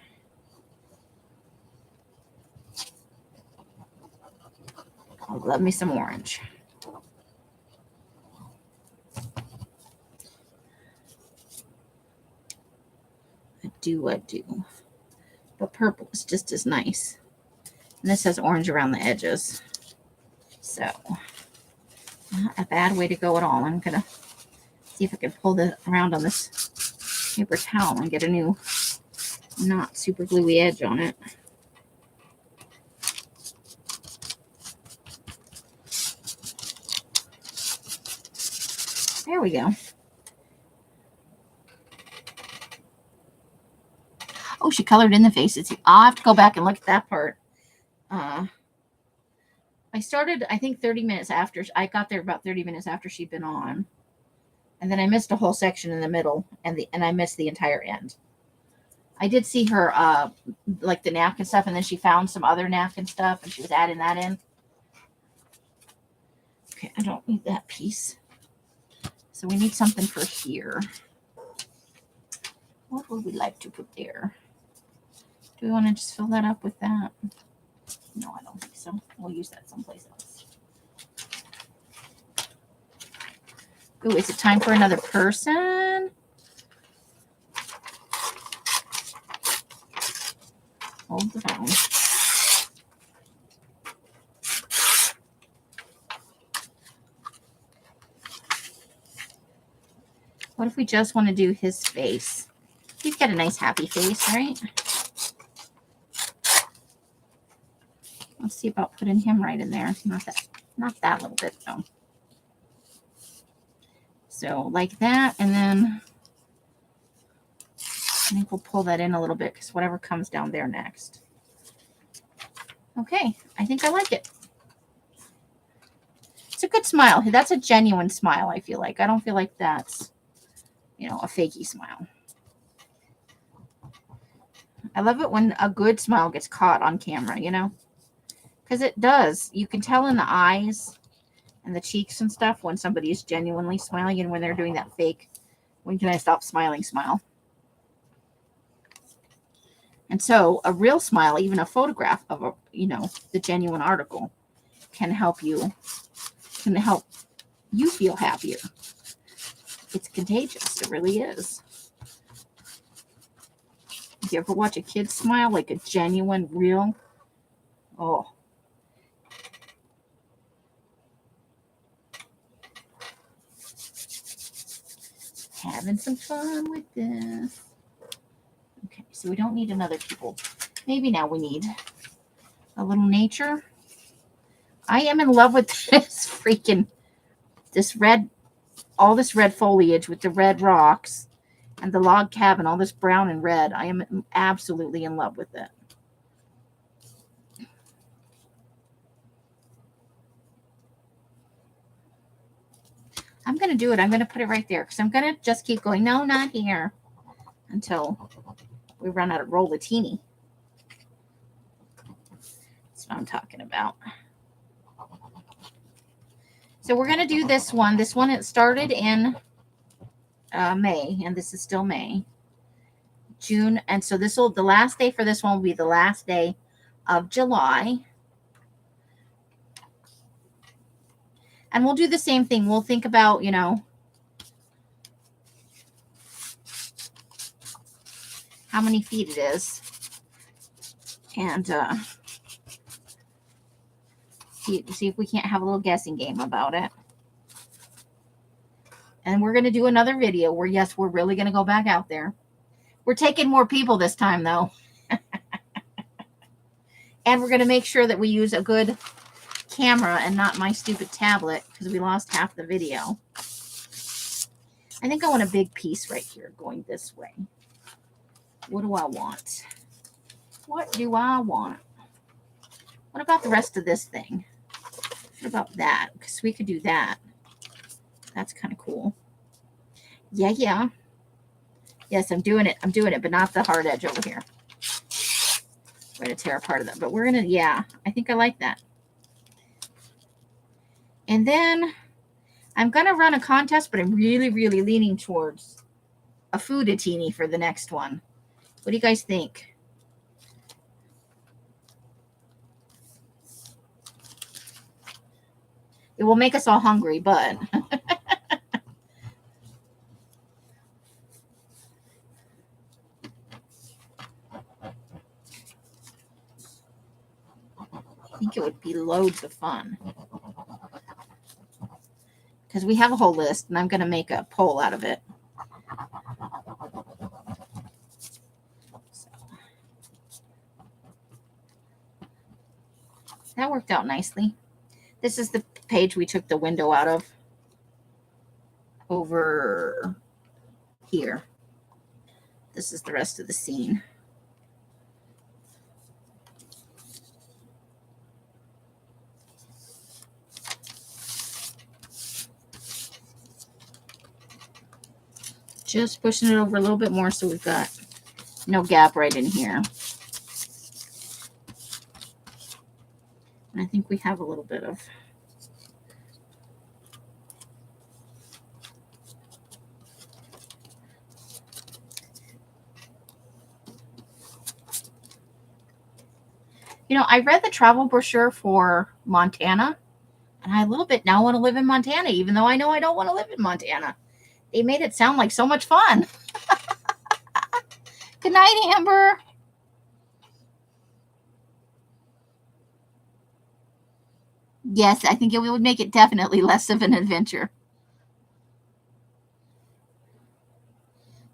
I love me some orange. I do. But purple is just as nice. And this has orange around the edges. So, not a bad way to go at all. I'm going to see if I can pull the around on this paper towel and get a new not super gluey edge on it. There we go. Oh, she colored in the faces. I'll have to go back and look at that part. I started, I think, 30 minutes after. I got there about 30 minutes after she'd been on. And then I missed a whole section in the middle, and I missed the entire end. I did see her, like the napkin stuff, and then she found some other napkin stuff, and she was adding that in. Okay, I don't need that piece. So we need something for here. What would we like to put there? Do we want to just fill that up with that? No, I don't think so. We'll use that someplace else. Ooh, is it time for another person? Hold the phone. What if we just want to do his face? He's got a nice happy face, right? Let's see about putting him right in there. Not that little bit though. So like that, and then I think we'll pull that in a little bit because whatever comes down there next. Okay, I think I like it. It's a good smile. That's a genuine smile, I feel like. I don't feel like that's, you know, a fakey smile. I love it when a good smile gets caught on camera, you know? Because it does. You can tell in the eyes and the cheeks and stuff when somebody is genuinely smiling and when they're doing that fake, when can I stop smiling smile. And so a real smile, even a photograph of a, you know, the genuine article can help you feel happier. It's contagious. It really is. If you ever watch a kid smile, like a genuine, real, oh, Having some fun with this. Okay, so we don't need another people. Maybe now we need a little nature. I am in love with this red, all this red foliage with the red rocks and the log cabin, all this brown and red. I am absolutely in love with it. I'm going to do it. I'm going to put it right there because I'm going to just keep going. No, not here until we run out of rollatini. That's what I'm talking about. So we're going to do this one. This one, it started in May, and this is still May. June, and so the last day for this one will be the last day of July. And we'll do the same thing. We'll think about, how many feet it is. And see if we can't have a little guessing game about it. And we're going to do another video where, yes, we're really going to go back out there. We're taking more people this time, though. And we're going to make sure that we use a good camera and not my stupid tablet because we lost half the video. I think I want a big piece right here going this way. What do I want? What do I want? What about the rest of this thing? What about that? Because we could do that. That's kind of cool. Yeah. Yes, I'm doing it, but not the hard edge over here. We're going to tear apart of that. But we're going to, yeah, I think I like that. And then I'm going to run a contest, but I'm really, really leaning towards a food-a-teeny for the next one. What do you guys think? It will make us all hungry, but... I think it would be loads of fun. Because we have a whole list, and I'm going to make a poll out of it. So. That worked out nicely. This is the page we took the window out of. Over here. This is the rest of the scene. Just pushing it over a little bit more so we've got no gap right in here. And I think we have a little bit of... I read the travel brochure for Montana, and I a little bit now want to live in Montana, even though I know I don't want to live in Montana. They made it sound like so much fun. Good night, Amber. Yes, I think it would make it definitely less of an adventure.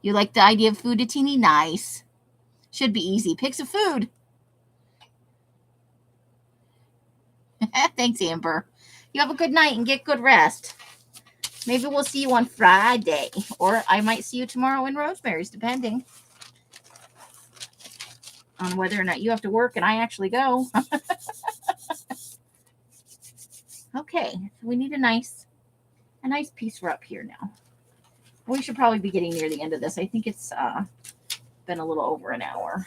You like the idea of food-a-teeny? Nice. Should be easy. Pick some food. Thanks, Amber. You have a good night and get good rest. Maybe we'll see you on Friday. Or I might see you tomorrow in Rosemary's, depending on whether or not you have to work and I actually go. Okay, so we need a nice piece for up here now. We should probably be getting near the end of this. I think it's been a little over an hour.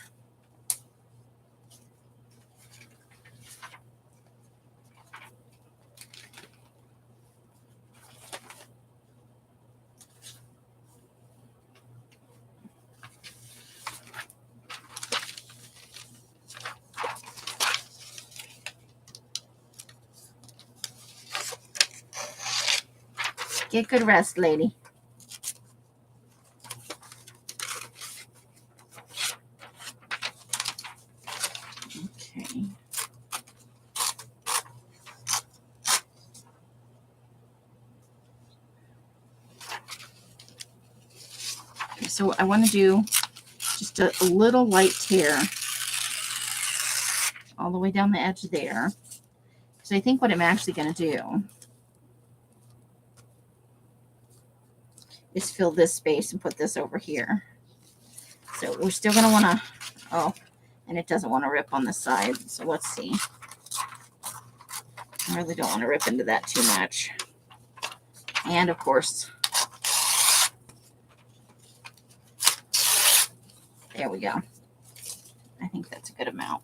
Get good rest, lady. Okay. So I want to do just a little light tear all the way down the edge there. So I think what I'm actually going to do is fill this space and put this over here. So we're still going to want to, oh, and it doesn't want to rip on the side. So let's see. I really don't want to rip into that too much. And of course, there we go. I think that's a good amount.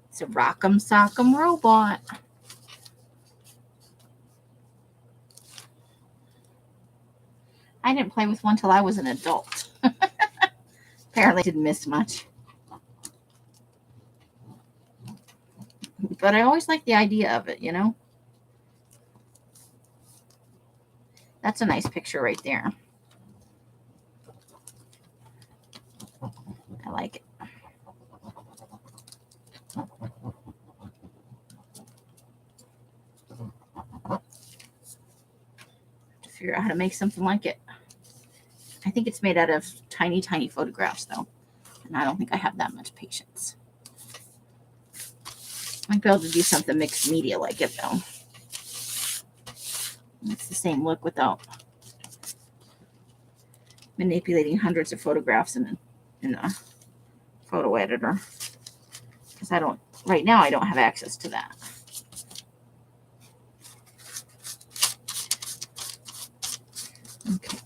It's a rock'em sock'em robot. I didn't play with one till I was an adult. Apparently didn't miss much. But I always like the idea of it, you know? That's a nice picture right there. I like it. To figure out how to make something like it. I think it's made out of tiny, tiny photographs, though. And I don't think I have that much patience. I might be able to do something mixed media like it, though. It's the same look without manipulating hundreds of photographs in a photo editor. Because right now I don't have access to that. Okay.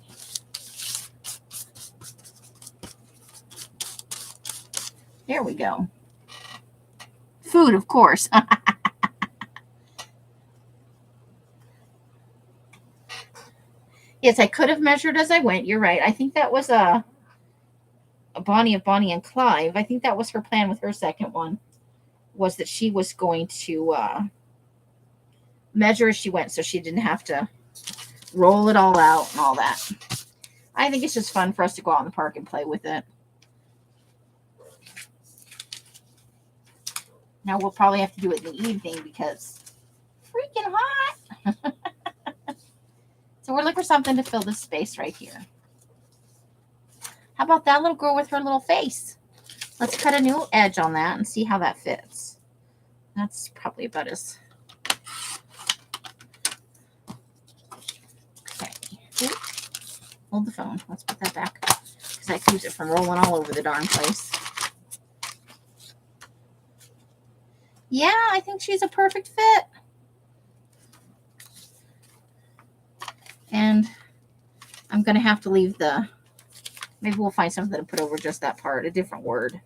There we go. Food, of course. Yes, I could have measured as I went. You're right. I think that was a Bonnie of Bonnie and Clive. I think that was her plan with her second one, was that she was going to measure as she went so she didn't have to roll it all out and all that. I think it's just fun for us to go out in the park and play with it. Now we'll probably have to do it in the evening because it's freaking hot. So we're looking for something to fill this space right here. How about that little girl with her little face? Let's cut a new edge on that and see how that fits. That's probably about as... Okay. Ooh. Hold the phone. Let's put that back because that keeps it from rolling all over the darn place. Yeah, I think she's a perfect fit. And I'm going to have to leave the... Maybe we'll find something to put over just that part, a different word.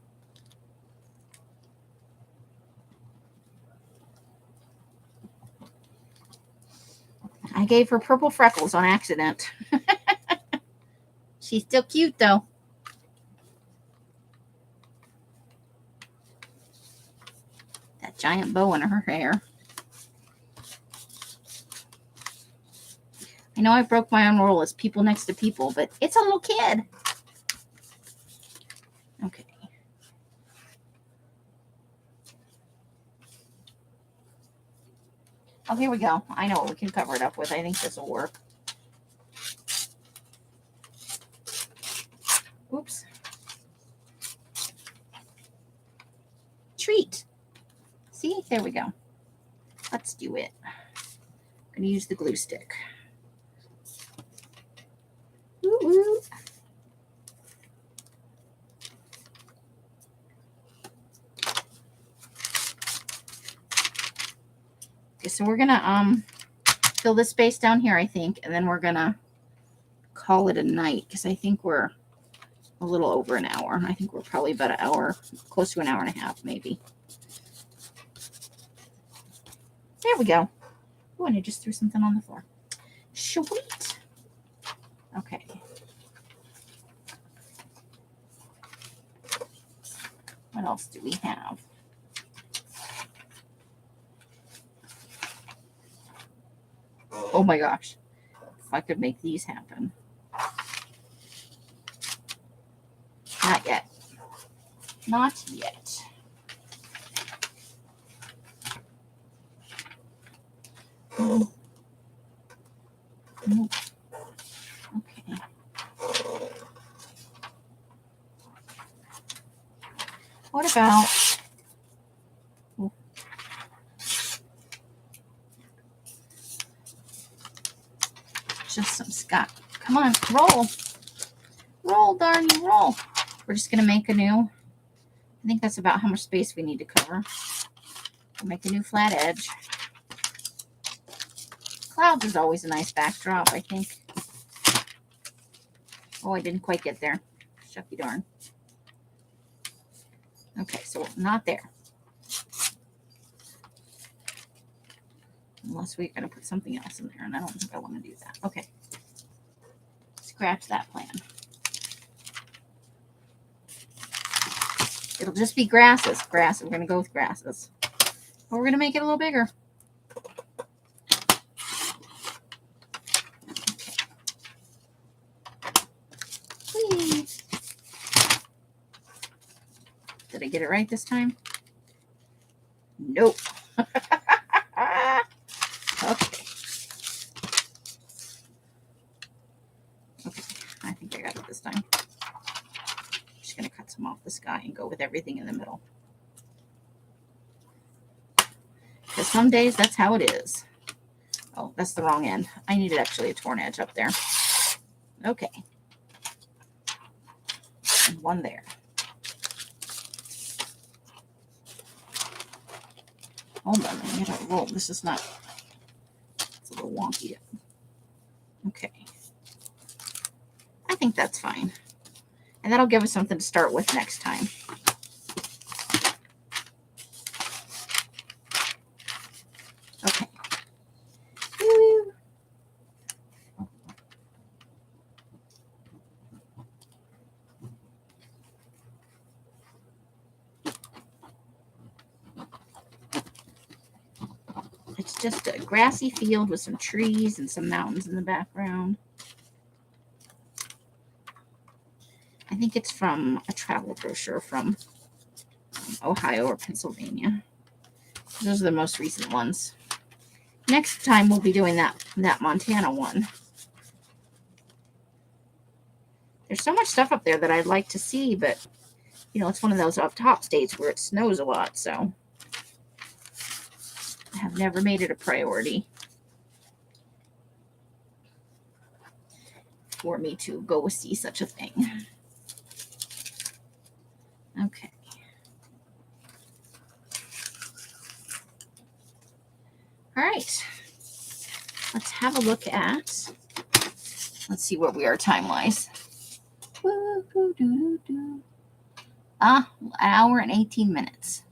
I gave her purple freckles on accident. She's still cute, though. That giant bow in her hair. I know I broke my own rule as people next to people, but it's a little kid. Okay. Oh, here we go. I know what we can cover it up with. I think this will work. Oops. Treat. See? There we go. Let's do it. I'm going to use the glue stick. Woo-woo. Okay, so we're going to fill this space down here, I think, and then we're going to call it a night because I think we're a little over an hour. I think we're probably about an hour, close to an hour and a half, maybe. There we go. Oh, and I just threw something on the floor. Sweet. Okay. What else do we have? Oh my gosh. If I could make these happen. Not yet. Not yet. Okay. What about just some Scott? Come on, roll. Roll, darn you, roll. We're just going to make a new, I think that's about how much space we need to cover. We'll make a new flat edge. Clouds is always a nice backdrop, I think. Oh, I didn't quite get there. Shucky darn. Okay, so not there. Unless we're going to put something else in there, and I don't think I want to do that. Okay. Scratch that plan. It'll just be grasses. Grasses. We're going to go with grasses. But we're going to make it a little bigger. Whee! Did I get it right this time? Nope. Okay. Okay. I think I got it this time. Just going to cut some off the sky and go with everything in the middle. Because some days that's how it is. Oh, that's the wrong end. I needed actually a torn edge up there. Okay. And one there. Hold on, I gotta roll. This is not, it's a little wonky. Okay. I think that's fine. And that'll give us something to start with next time. Okay. Woo. It's just a grassy field with some trees and some mountains in the background. I think it's from a travel brochure from Ohio or Pennsylvania. Those are the most recent ones. Next time we'll be doing that Montana one. There's so much stuff up there that I'd like to see, but you know, it's one of those up top states where it snows a lot, so I have never made it a priority for me to go see such a thing. Okay. All right. Let's have a look at, let's see where we are time-wise. An hour and 18 minutes.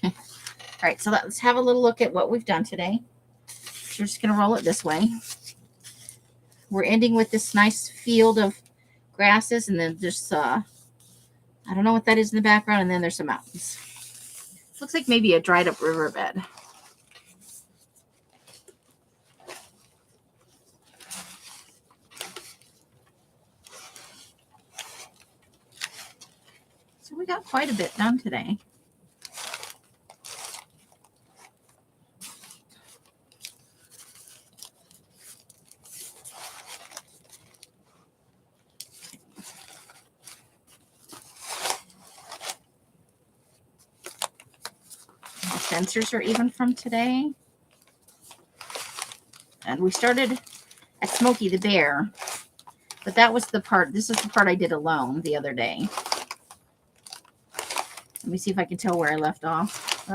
All right, so let's have a little look at what we've done today. We're just going to roll it this way. We're ending with this nice field of grasses, and then just, I don't know what that is in the background, and then there's some mountains. Looks like maybe a dried up riverbed. So we got quite a bit done today. Sensors are even from today. And we started at Smokey the Bear, but that was the part, this is the part I did alone the other day. Let me see if I can tell where I left off.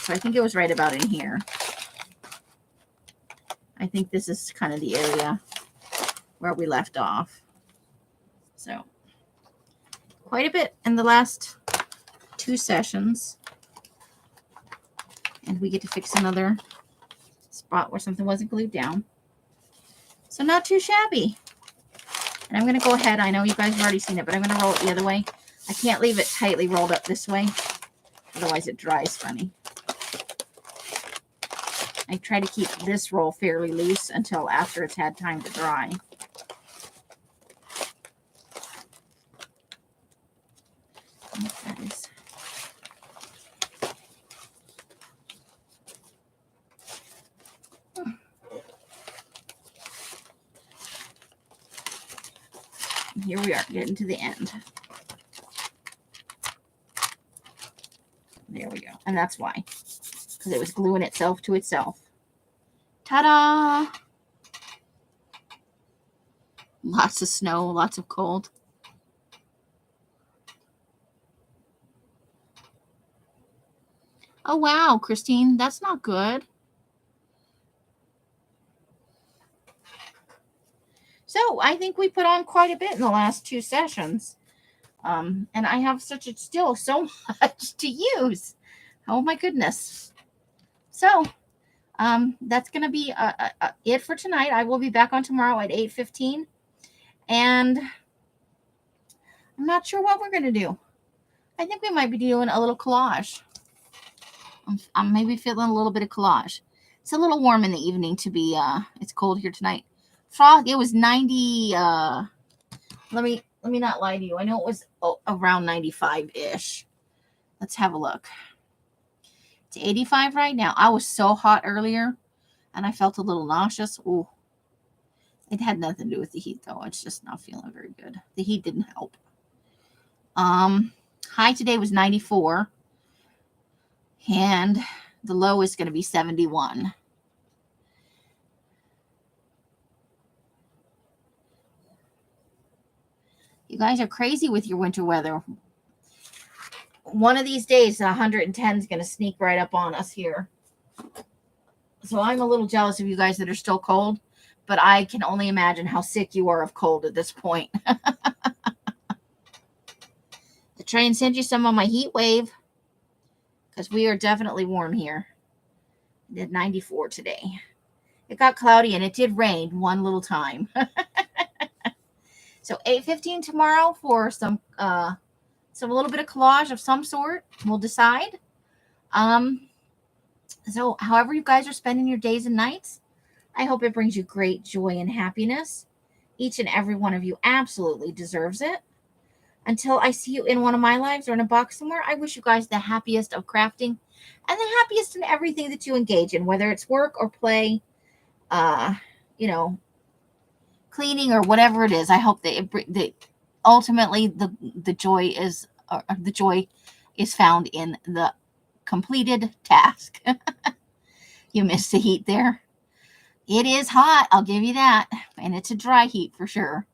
So I think it was right about in here. I think this is kind of the area where we left off. So quite a bit in the last 2 sessions. And we get to fix another spot where something wasn't glued down. So not too shabby. And I'm going to go ahead. I know you guys have already seen it, but I'm going to roll it the other way. I can't leave it tightly rolled up this way. Otherwise it dries funny. I try to keep this roll fairly loose until after it's had time to dry. That is. Here we are, getting to the end. There we go. And that's why. Because it was gluing itself to itself. Ta-da! Lots of snow, lots of cold. Oh, wow, Christine, that's not good. So I think we put on quite a bit in the last 2 sessions. And I have still so much to use. Oh my goodness. So that's going to be it for tonight. I will be back on tomorrow at 8:15. And I'm not sure what we're going to do. I think we might be doing a little collage. I'm maybe feeling a little bit of collage. It's a little warm in the evening to be, it's cold here tonight. Fog, it was 90, let me not lie to you. I know it was around 95-ish. Let's have a look. It's 85 right now. I was so hot earlier, and I felt a little nauseous. Ooh. It had nothing to do with the heat, though. It's just not feeling very good. The heat didn't help. High today was 94. And the low is going to be 71. You guys are crazy with your winter weather. One of these days, 110 is going to sneak right up on us here. So I'm a little jealous of you guys that are still cold, but I can only imagine how sick you are of cold at this point. To try and send you some of my heat wave, because we are definitely warm here. It did 94 today. It got cloudy and it did rain one little time. So 8:15 tomorrow for some little bit of collage of some sort. We'll decide. So however you guys are spending your days and nights, I hope it brings you great joy and happiness. Each and every one of you absolutely deserves it. Until I see you in one of my lives or in a box somewhere, I wish you guys the happiest of crafting and the happiest in everything that you engage in, whether it's work or play, cleaning or whatever it is. I hope that ultimately the joy is found in the completed task. You missed the heat there. It is hot, I'll give you that, and it's a dry heat for sure.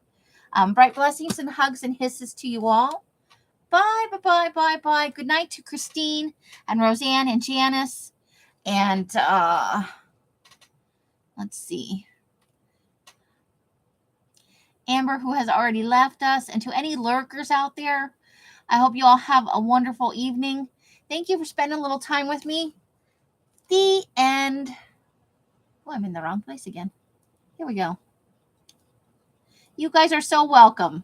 Bright blessings and hugs and hisses to you all. Bye, bye, bye, bye, bye. Good night to Christine and Roseanne and Janice. And let's see. Amber, who has already left us. And to any lurkers out there, I hope you all have a wonderful evening. Thank you for spending a little time with me. The end. Oh, I'm in the wrong place again. Here we go. You guys are so welcome.